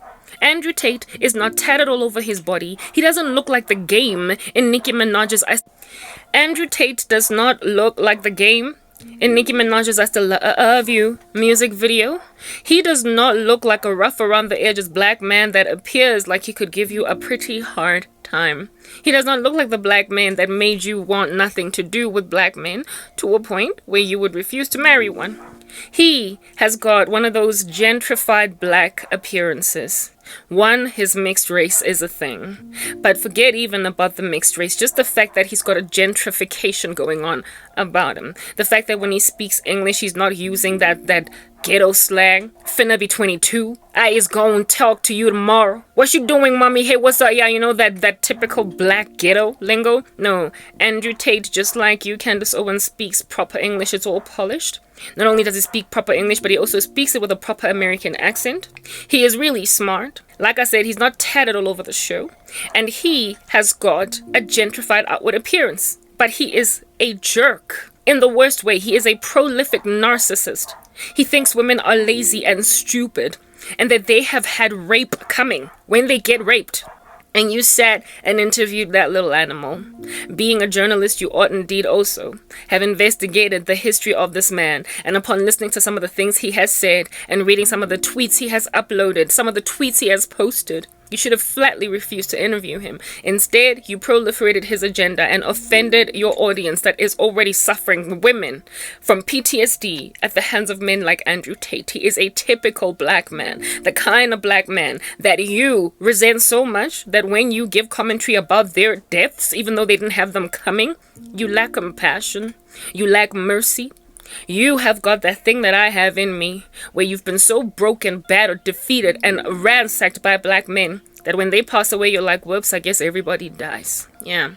Andrew Tate is not tatted all over his body. He doesn't look like the Game in Nicki Minaj's Andrew Tate does not look like the Game in Nicki Minaj's I Still Love You music video. He does not look like a rough around the edges black man that appears like he could give you a pretty hard time. He does not look like the black man that made you want nothing to do with black men to a point where you would refuse to marry one. He has got one of those gentrified black appearances. One, his mixed race is a thing. But forget even about the mixed race. Just the fact that he's got a gentrification going on about him. The fact that when he speaks English, he's not using that ghetto slang. Finna be 22. I is gonna talk to you tomorrow. What you doing, mommy? Hey, what's up? Yeah, you know that typical black ghetto lingo? No, Andrew Tate, just like you, Candace Owens, speaks proper English. It's all polished. Not only does he speak proper English, but he also speaks it with a proper American accent. He is really smart. Like I said, he's not tatted all over the show. And he has got a gentrified outward appearance. But he is a jerk. In the worst way, he is a prolific narcissist. He thinks women are lazy and stupid, and that they have had rape coming when they get raped. And you sat and interviewed that little animal. Being a journalist, you ought indeed also have investigated the history of this man. And upon listening to some of the things he has said and reading some of the tweets he has uploaded, some of the tweets he has posted, you should have flatly refused to interview him. Instead, you proliferated his agenda and offended your audience that is already suffering, women, from PTSD at the hands of men like Andrew Tate. He is a typical black man, the kind of black man that you resent so much that when you give commentary about their deaths, even though they didn't have them coming, you lack compassion, you lack mercy. You have got that thing that I have in me, where you've been so broken, battered, defeated, and ransacked by black men that when they pass away, you're like, whoops, I guess everybody dies. Yeah.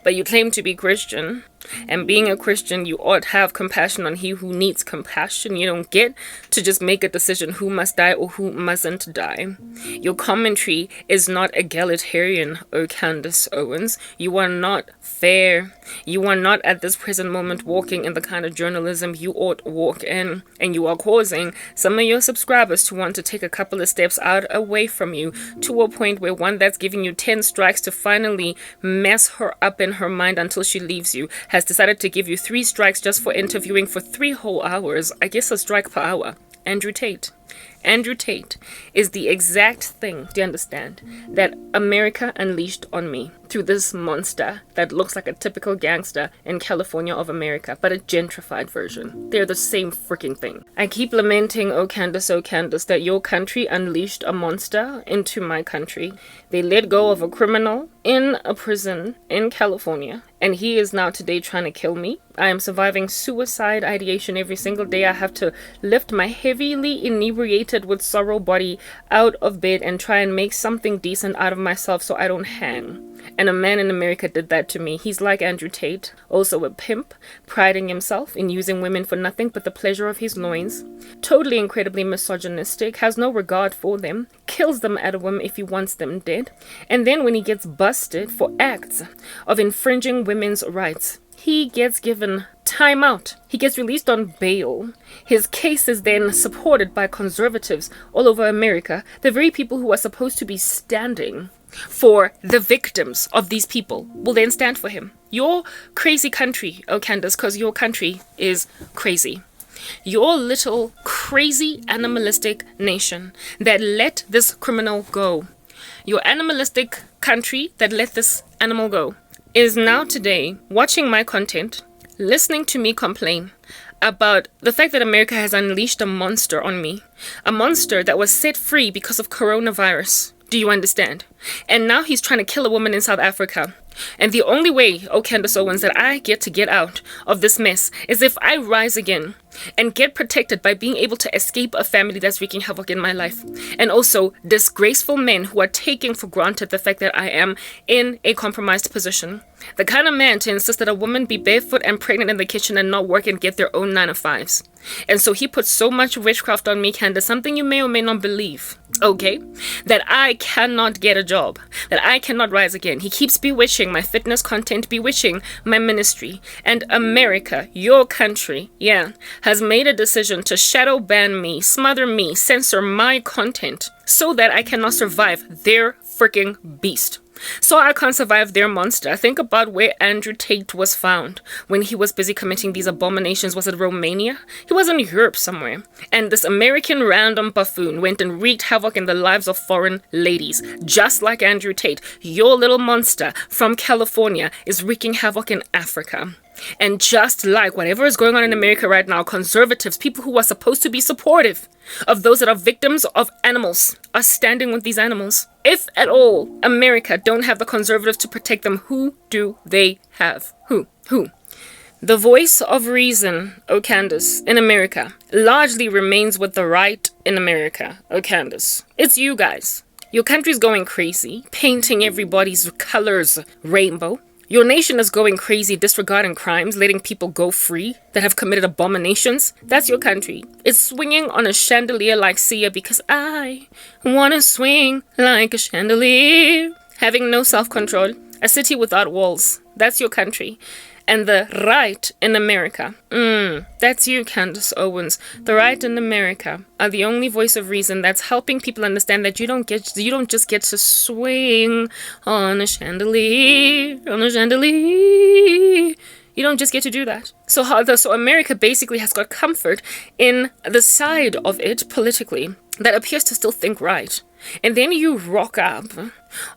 But you claim to be Christian, and being a Christian, you ought to have compassion on he who needs compassion. You don't get to just make a decision who must die or who mustn't die. Your commentary is not egalitarian, O Candace Owens. You are not fair. You are not at this present moment walking in the kind of journalism you ought to walk in, and you are causing some of your subscribers to want to take a couple of steps out away from you, to a point where one that's giving you 10 strikes to finally mess her up in her mind until she leaves you has decided to give you 3 strikes just for interviewing for 3 whole hours. I guess a strike per hour. Andrew Tate. Andrew Tate is the exact thing, do you understand, that America unleashed on me through this monster that looks like a typical gangster in California of America, but a gentrified version. They're the same freaking thing. I keep lamenting, oh Candace, that your country unleashed a monster into my country. They let go of a criminal in a prison in California, and he is now today trying to kill me. I am surviving suicide ideation every single day. I have to lift my heavily inebriated with sorrow body out of bed and try and make something decent out of myself so I don't hang. And a man in America did that to me. He's like Andrew Tate, also a pimp, priding himself in using women for nothing but the pleasure of his loins. Totally incredibly misogynistic, has no regard for them, kills them at a whim if he wants them dead. And then when he gets busted for acts of infringing women's rights, he gets given time out. He gets released on bail. His case is then supported by conservatives all over America, the very people who are supposed to be standing for the victims of these people will then stand for him. Your crazy country, oh Candace, because your country is crazy. Your little crazy animalistic nation that let this criminal go. Your animalistic country that let this animal go is now today watching my content, listening to me complain about the fact that America has unleashed a monster on me. A monster that was set free because of coronavirus. Do you understand? And now he's trying to kill a woman in South Africa. And the only way, oh Candace Owens, that I get to get out of this mess is if I rise again and get protected by being able to escape a family that's wreaking havoc in my life. And also disgraceful men who are taking for granted the fact that I am in a compromised position. The kind of man to insist that a woman be barefoot and pregnant in the kitchen and not work and get their own 9-to-5s. And so he puts so much witchcraft on me, Candace, something you may or may not believe, okay? That I cannot get a job, that I cannot rise again. He keeps bewitching my fitness content, bewitching my ministry. And America, your country, has made a decision to shadow ban me, smother me, censor my content so that I cannot survive their freaking beast. So I can't survive their monster. Think about where Andrew Tate was found when he was busy committing these abominations. Was it Romania? He was in Europe somewhere. And this American random buffoon went and wreaked havoc in the lives of foreign ladies. Just like Andrew Tate, your little monster from California is wreaking havoc in Africa. And just like whatever is going on in America right now, conservatives, people who are supposed to be supportive of those that are victims of animals, are standing with these animals. If at all America don't have the conservatives to protect them, who do they have? Who? The voice of reason, oh Candace, in America, largely remains with the right in America, oh Candace. It's you guys. Your country's going crazy, painting everybody's colors rainbow. Your nation is going crazy, disregarding crimes, letting people go free that have committed abominations. That's your country. It's swinging on a chandelier like Sia because I want to swing like a chandelier. Having no self-control. A city without walls. That's your country. And the right in America. That's you, Candace Owens. The right in America are the only voice of reason that's helping people understand that you don't just get to swing on a chandelier, You don't just get to do that. So America basically has got comfort in the side of it politically that appears to still think right. And then you rock up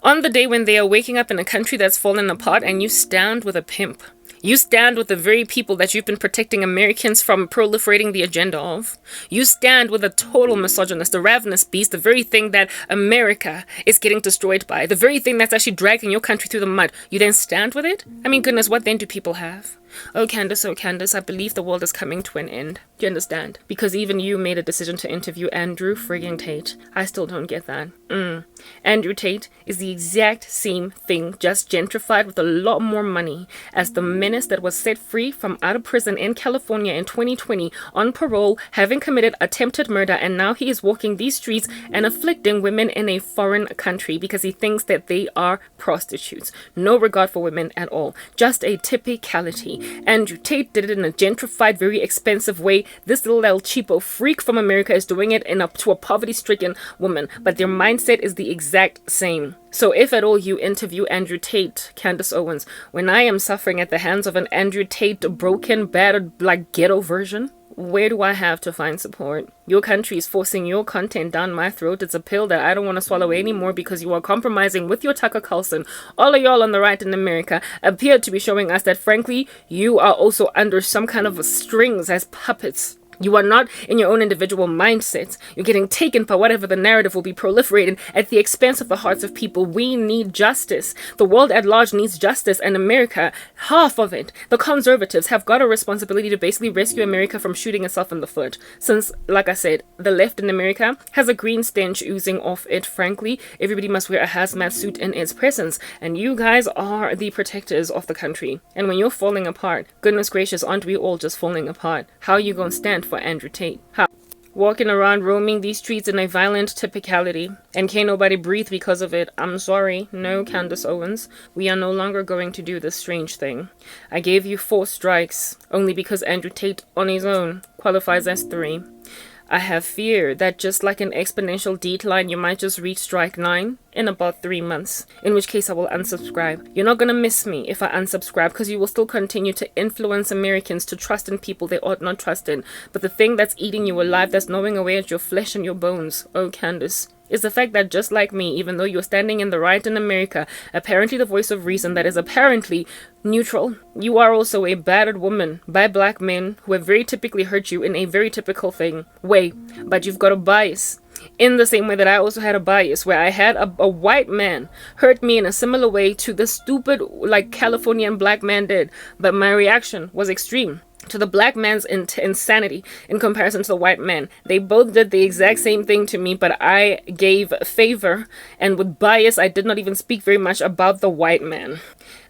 on the day when they are waking up in a country that's fallen apart, and you stand with a pimp. You stand with the very people that you've been protecting Americans from proliferating the agenda of. You stand with a total misogynist, a ravenous beast, the very thing that America is getting destroyed by, the very thing that's actually dragging your country through the mud. You then stand with it? I mean, goodness, what then do people have? Oh, Candace, I believe the world is coming to an end. Do you understand? Because even you made a decision to interview Andrew frigging Tate. I still don't get that. Andrew Tate is the exact same thing, just gentrified with a lot more money, as the menace that was set free from out of prison in California in 2020 on parole, having committed attempted murder, and now he is walking these streets and afflicting women in a foreign country because he thinks that they are prostitutes. No regard for women at all. Just a typicality. Andrew Tate did it in a gentrified, very expensive way. This little El Cheapo freak from America is doing it to a poverty-stricken woman, but their mindset is the exact same. So if at all you interview Andrew Tate, Candace Owens, when I am suffering at the hands of an Andrew Tate broken, battered, ghetto version, where do I have to find support? Your country is forcing your content down my throat. It's a pill that I don't want to swallow anymore because you are compromising with your Tucker Carlson. All of y'all on the right in America appear to be showing us that, frankly, you are also under some kind of strings as puppets. You are not in your own individual mindsets. You're getting taken by whatever the narrative will be proliferating at the expense of the hearts of people. We need justice. The world at large needs justice, and America, half of it, the conservatives, have got a responsibility to basically rescue America from shooting itself in the foot. Since, like I said, the left in America has a green stench oozing off it, frankly. Everybody must wear a hazmat suit in its presence, and you guys are the protectors of the country. And when you're falling apart, goodness gracious, aren't we all just falling apart? How are you going to stand for Andrew Tate? How? Walking around roaming these streets in a violent typicality, and can't nobody breathe because of it. I'm sorry. No, Candace Owens. We are no longer going to do this strange thing. I gave you 4 strikes, only because Andrew Tate on his own qualifies as 3. I have fear that just like an exponential decline, you might just reach strike 9 in about 3 months, in which case I will unsubscribe. You're not going to miss me if I unsubscribe, because you will still continue to influence Americans to trust in people they ought not trust in. But the thing that's eating you alive, that's gnawing away at your flesh and your bones, oh Candace, is the fact that just like me, even though you're standing in the right in America, apparently the voice of reason that is apparently neutral, you are also a battered woman by black men who have very typically hurt you in a very typical way, but you've got a bias. In the same way that I also had a bias, where I had a white man hurt me in a similar way to the stupid, Californian black man did, but my reaction was extreme to the black man's insanity in comparison to the white man. They both did the exact same thing to me, but I gave favor, and with bias, I did not even speak very much about the white man.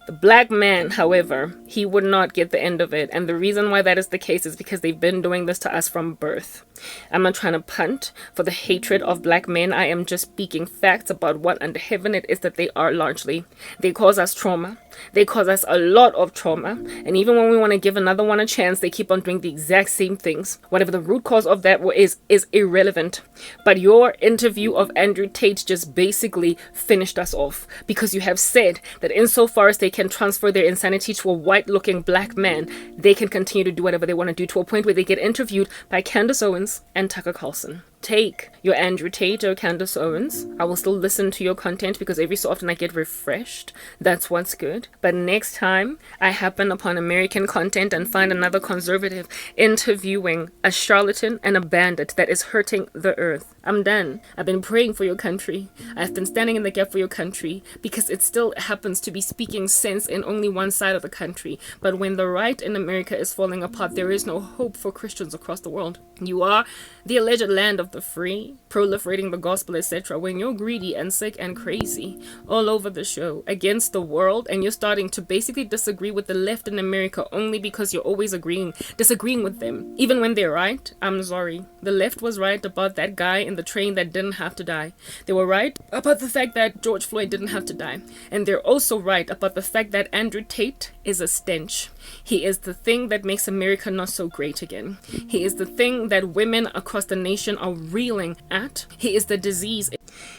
The black man, however, he would not get the end of it, and the reason why that is the case is because they've been doing this to us from birth. I'm not trying to punt for the hatred of black men. I am just speaking facts about what under heaven it is that they are largely. They cause us trauma. They cause us a lot of trauma, and even when we want to give another one a chance, they keep on doing the exact same things. Whatever the root cause of that is irrelevant. But your interview of Andrew Tate just basically finished us off, because you have said that insofar as they can transfer their insanity to a white-looking black man, they can continue to do whatever they want to do, to a point where they get interviewed by Candace Owens and Tucker Carlson. Take your Andrew Tate or Candace Owens. I will still listen to your content because every so often I get refreshed. That's what's good. But next time I happen upon American content and find another conservative interviewing a charlatan and a bandit that is hurting the earth, I'm done. I've been praying for your country. I've been standing in the gap for your country because it still happens to be speaking sense in only one side of the country. But when the right in America is falling apart, there is no hope for Christians across the world. You are the alleged land of the free, proliferating the gospel, etc. When you're greedy and sick and crazy all over the show against the world, and you're starting to basically disagree with the left in America only because you're always disagreeing with them, even when they're right. I'm sorry. The left was right about that guy in the train that didn't have to die. They were right about the fact that George Floyd didn't have to die. And they're also right about the fact that Andrew Tate is a stench. He is the thing that makes America not so great again. He is the thing that women across the nation are reeling at. He is the disease.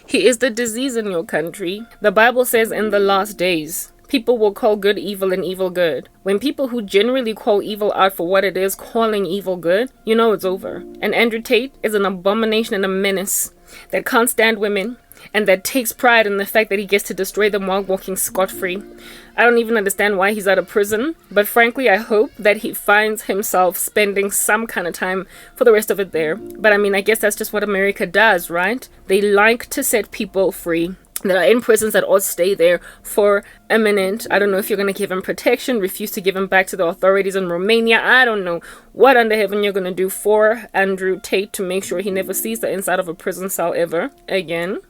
He is the disease in your country. The Bible says in the last days, people will call good evil and evil good. When people who generally call evil out for what it is, calling evil good, you know it's over. And Andrew Tate is an abomination and a menace that can't stand women, and that takes pride in the fact that he gets to destroy them while walking scot-free. I don't even understand why he's out of prison, but frankly, I hope that he finds himself spending some kind of time for the rest of it there. But I mean, I guess that's just what America does, right? They like to set people free that are in prisons that ought to stay there for a minute. I don't know if you're going to give him protection, refuse to give him back to the authorities in Romania. I don't know what under heaven you're going to do for Andrew Tate to make sure he never sees the inside of a prison cell ever again.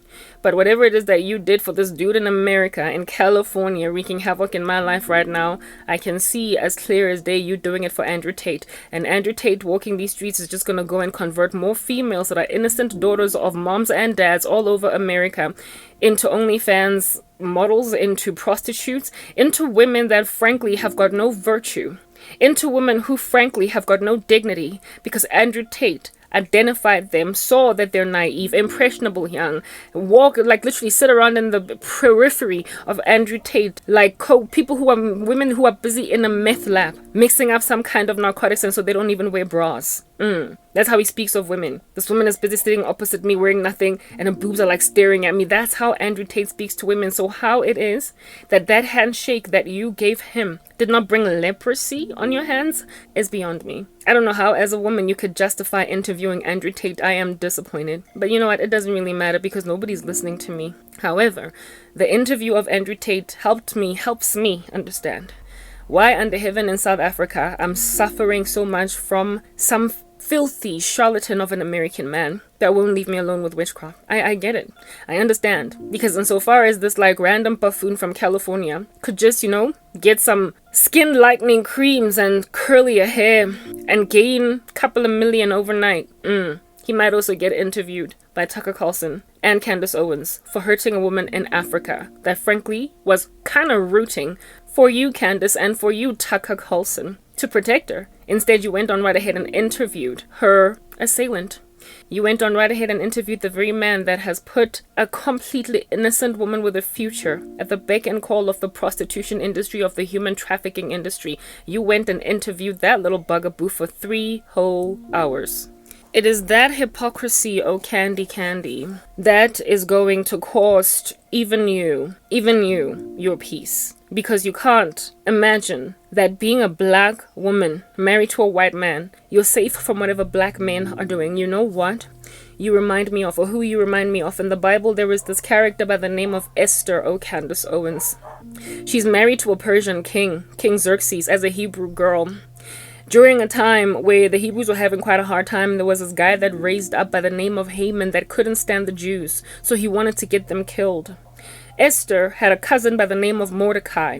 But whatever it is that you did for this dude in America, in California, wreaking havoc in my life right now, I can see as clear as day you doing it for Andrew Tate. And Andrew Tate walking these streets is just going to go and convert more females that are innocent daughters of moms and dads all over America into OnlyFans models, into prostitutes, into women that frankly have got no virtue, into women who frankly have got no dignity, because Andrew Tate identified them, saw that they're naive, impressionable, young, walk, like literally sit around in the periphery of Andrew Tate, like people who are women who are busy in a meth lab, mixing up some kind of narcotics, and so they don't even wear bras. That's how he speaks of women. This woman is busy sitting opposite me wearing nothing, and her boobs are like staring at me. That's how Andrew Tate speaks to women. So how it is that that handshake that you gave him did not bring leprosy on your hands is beyond me. I don't know how as a woman you could justify interviewing Andrew Tate. I am disappointed. But you know what? It doesn't really matter because nobody's listening to me. However, the interview of Andrew Tate helps me understand why under heaven in South Africa I'm suffering so much from some filthy charlatan of an American man that won't leave me alone with witchcraft. I get it. I understand. Because insofar as this like random buffoon from California could just, get some skin lightening creams and curlier hair and gain a couple of million overnight, he might also get interviewed by Tucker Carlson and Candace Owens for hurting a woman in Africa that frankly was kind of rooting for you, Candace, and for you, Tucker Carlson, to protect her. Instead, you went on right ahead and interviewed her assailant. You went on right ahead and interviewed the very man that has put a completely innocent woman with a future at the beck and call of the prostitution industry, of the human trafficking industry. You went and interviewed that little bugaboo for 3 whole hours. It is that hypocrisy, oh candy, that is going to cost even you, your peace. Because you can't imagine that being a black woman married to a white man, you're safe from whatever black men are doing. You know what? You remind me of, or who you remind me of. In the Bible, there is this character by the name of Esther, oh Candace Owens. She's married to a Persian king, King Xerxes, as a Hebrew girl. During a time where the Hebrews were having quite a hard time, there was this guy that raised up by the name of Haman that couldn't stand the Jews, so he wanted to get them killed. Esther had a cousin by the name of Mordecai,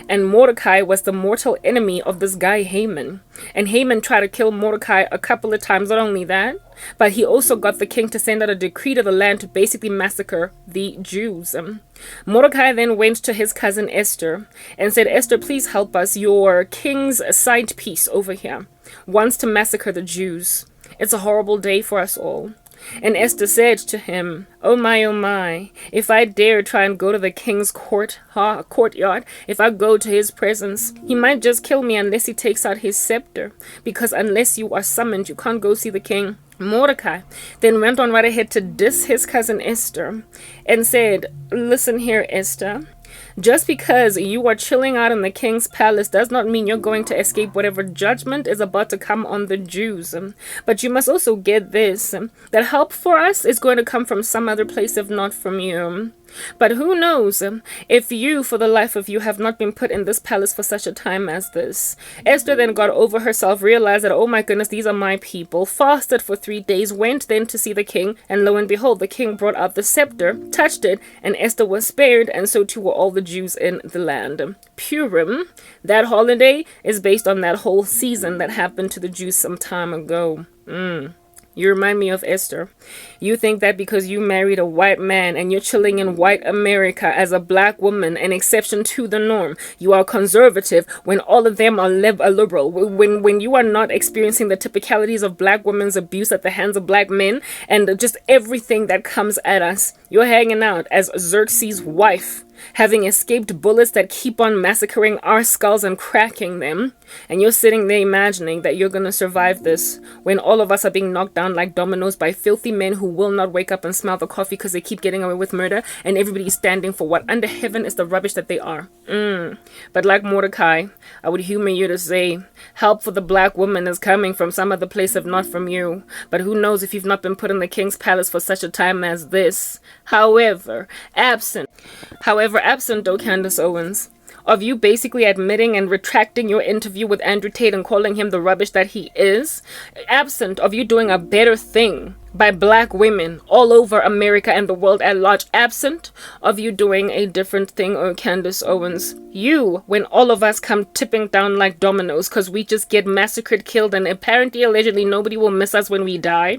and Mordecai was the mortal enemy of this guy Haman. And Haman tried to kill Mordecai a couple of times. Not only that, but he also got the king to send out a decree to the land to basically massacre the Jews. Mordecai then went to his cousin Esther and said, Esther, please help us. Your king's side piece over here wants to massacre the Jews. It's a horrible day for us all. And Esther said to him, oh my, if I dare try and go to the king's courtyard, if I go to his presence, he might just kill me unless he takes out his scepter, because unless you are summoned, you can't go see the king. Mordecai then went on right ahead to diss his cousin Esther and said, listen here, Esther. Just because you are chilling out in the king's palace does not mean you're going to escape whatever judgment is about to come on the Jews. But you must also get this, that help for us is going to come from some other place if not from you. But who knows if you, for the life of you, have not been put in this palace for such a time as this. Esther then got over herself, realized that, oh my goodness, these are my people, fasted for 3 days, went then to see the king, and lo and behold, the king brought out the scepter, touched it, and Esther was spared, and so too were all the Jews in the land. Purim, that holiday, is based on that whole season that happened to the Jews some time ago. You remind me of Esther. You think that because you married a white man and you're chilling in white America as a black woman, an exception to the norm, you are conservative when all of them are liberal. When you are not experiencing the typicalities of black women's abuse at the hands of black men and just everything that comes at us, you're hanging out as Xerxes' wife, having escaped bullets that keep on massacring our skulls and cracking them, and you're sitting there imagining that you're gonna survive this when all of us are being knocked down like dominoes by filthy men who will not wake up and smell the coffee because they keep getting away with murder, and everybody's standing for what under heaven is the rubbish that they are. But like Mordecai, I would humor you to say, help for the black woman is coming from some other place if not from you. But who knows if you've not been put in the king's palace for such a time as this. However, absent, though, Candace Owens, of you basically admitting and retracting your interview with Andrew Tate and calling him the rubbish that he is, absent of you doing a better thing by black women all over America and the world at large, absent of you doing a different thing, oh Candace Owens, you, when all of us come tipping down like dominoes because we just get massacred, killed, and apparently allegedly nobody will miss us when we die,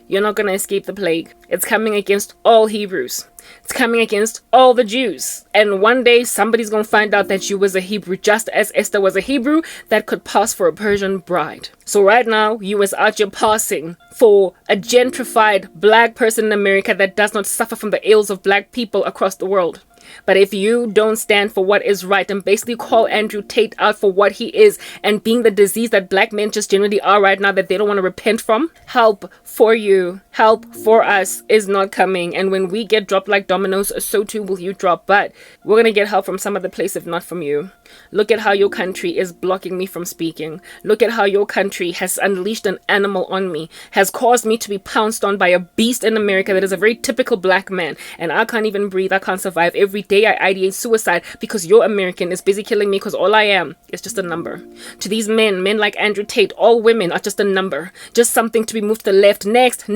you're not gonna escape the plague. It's coming against all Hebrews. It's coming against all the Jews. And one day somebody's gonna find out that you was a Hebrew, just as Esther was a Hebrew that could pass for a Persian bride. So right now, you is out here passing for a gentrified black person in America that does not suffer from the ills of black people across the world. But if you don't stand for what is right and basically call Andrew Tate out for what he is and being the disease that black men just generally are right now that they don't want to repent from, help for you, help for us is not coming. And when we get dropped like dominoes, so too will you drop. But we're going to get help from some other place if not from you. Look at how your country is blocking me from speaking. Look at how your country has unleashed an animal on me, has caused me to be pounced on by a beast in America that is a very typical black man. And I can't even breathe. I can't survive. Every day I ideate suicide because your American is busy killing me because all I am is just a number. To these men like Andrew Tate, all women are just a number. Just something to be moved to the left. Next,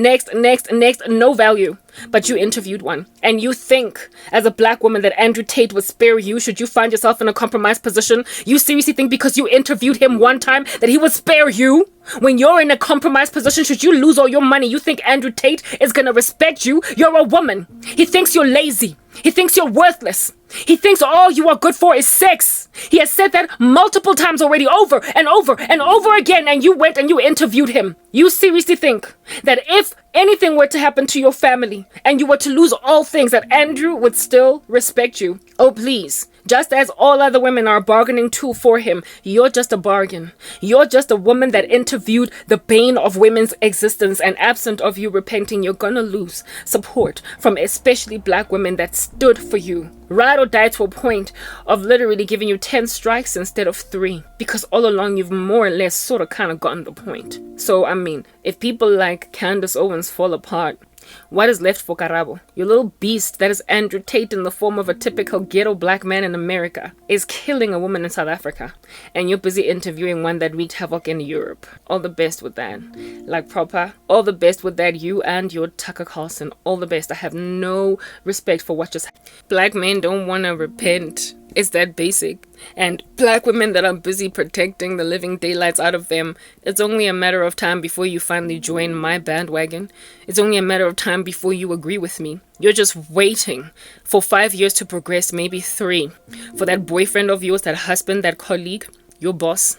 no value. But you interviewed one. And you think, as a black woman, that Andrew Tate would spare you should you find yourself in a compromised position? You seriously think because you interviewed him one time that he would spare you? When you're in a compromised position, should you lose all your money, you think Andrew Tate is gonna respect you? You're a woman. He thinks you're lazy. He thinks you're worthless. He thinks all you are good for is sex. He has said that multiple times already, over and over and over again, and you went and you interviewed him. You seriously think that if anything were to happen to your family and you were to lose all things, that Andrew would still respect you? Oh, please. Just as all other women are a bargaining tool for him, you're just a bargain. You're just a woman that interviewed the bane of women's existence, and absent of you repenting, you're gonna lose support from especially black women that stood for you. Ride or die to a point of literally giving you 10 strikes instead of 3. Because all along you've more or less sort of kind of gotten the point. So, I mean, if people like Candace Owens fall apart, what is left for Karabo? Your little beast that is Andrew Tate in the form of a typical ghetto black man in America is killing a woman in South Africa. And you're busy interviewing one that wreaked havoc in Europe. All the best with that. Like proper. All the best with that, you and your Tucker Carlson. All the best. I have no respect for what just happened. Black men don't want to repent. It's that basic. And black women that are busy protecting the living daylights out of them, it's only a matter of time before you finally join my bandwagon. It's only a matter of time before you agree with me. You're just waiting for 5 years to progress, maybe 3, for that boyfriend of yours, that husband, that colleague, your boss,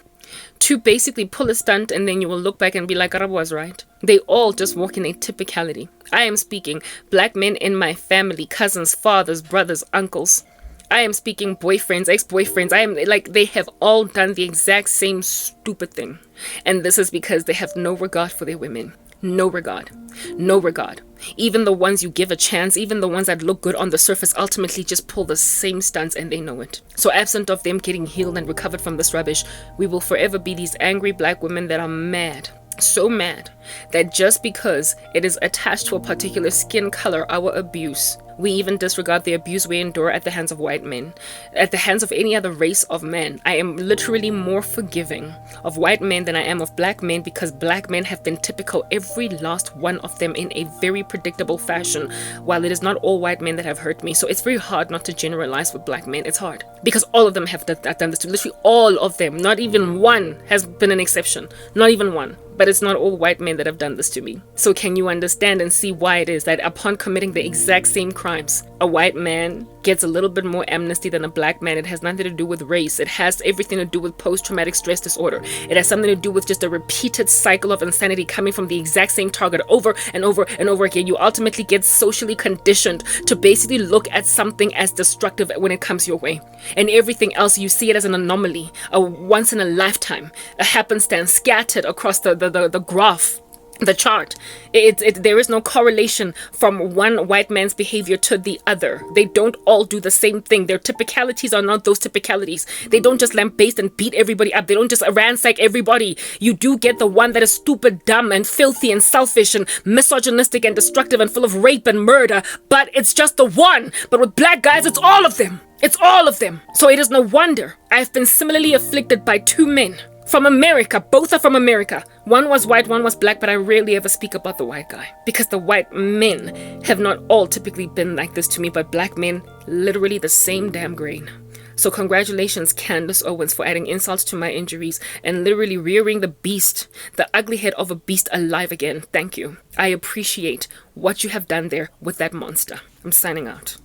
to basically pull a stunt, and then you will look back and be like, Arab was right. They all just walk in a typicality. I am speaking black men in my family, cousins, fathers, brothers, uncles. I am speaking boyfriends, ex-boyfriends. I am like, they have all done the exact same stupid thing. And this is because they have no regard for their women. No regard. No regard. Even the ones you give a chance, even the ones that look good on the surface, ultimately just pull the same stunts, and they know it. So absent of them getting healed and recovered from this rubbish, we will forever be these angry black women that are mad. So mad that just because it is attached to a particular skin color, our abuse, we even disregard the abuse we endure at the hands of white men, at the hands of any other race of men. I am literally more forgiving of white men than I am of black men, because black men have been typical, every last one of them, in a very predictable fashion, while it is not all white men that have hurt me. So it's very hard not to generalize with black men. It's hard because all of them have done this to literally all of them. Not even one has been an exception. Not even one. But it's not all white men that have done this to me. So can you understand and see why it is that upon committing the exact same crimes, a white man gets a little bit more amnesty than a black man? It has nothing to do with race. It has everything to do with post-traumatic stress disorder. It has something to do with just a repeated cycle of insanity coming from the exact same target over and over and over again. You ultimately get socially conditioned to basically look at something as destructive when it comes your way. And everything else, you see it as an anomaly, a once in a lifetime, a happenstance scattered across the graph, the chart. There is no correlation from one white man's behavior to the other. They don't all do the same thing. Their typicalities are not those typicalities. They don't just lambaste and beat everybody up. They don't just ransack everybody. You do get the one that is stupid, dumb, and filthy, and selfish, and misogynistic, and destructive, and full of rape and murder, but it's just the one. But with black guys, it's all of them. It's all of them. So it is no wonder I've been similarly afflicted by two men from America. Both are from America. One was white, one was black, but I rarely ever speak about the white guy because the white men have not all typically been like this to me, but black men, literally the same damn grain. So congratulations, Candace Owens, for adding insults to my injuries and literally rearing the beast, the ugly head of a beast, alive again. Thank you. I appreciate what you have done there with that monster. I'm signing out.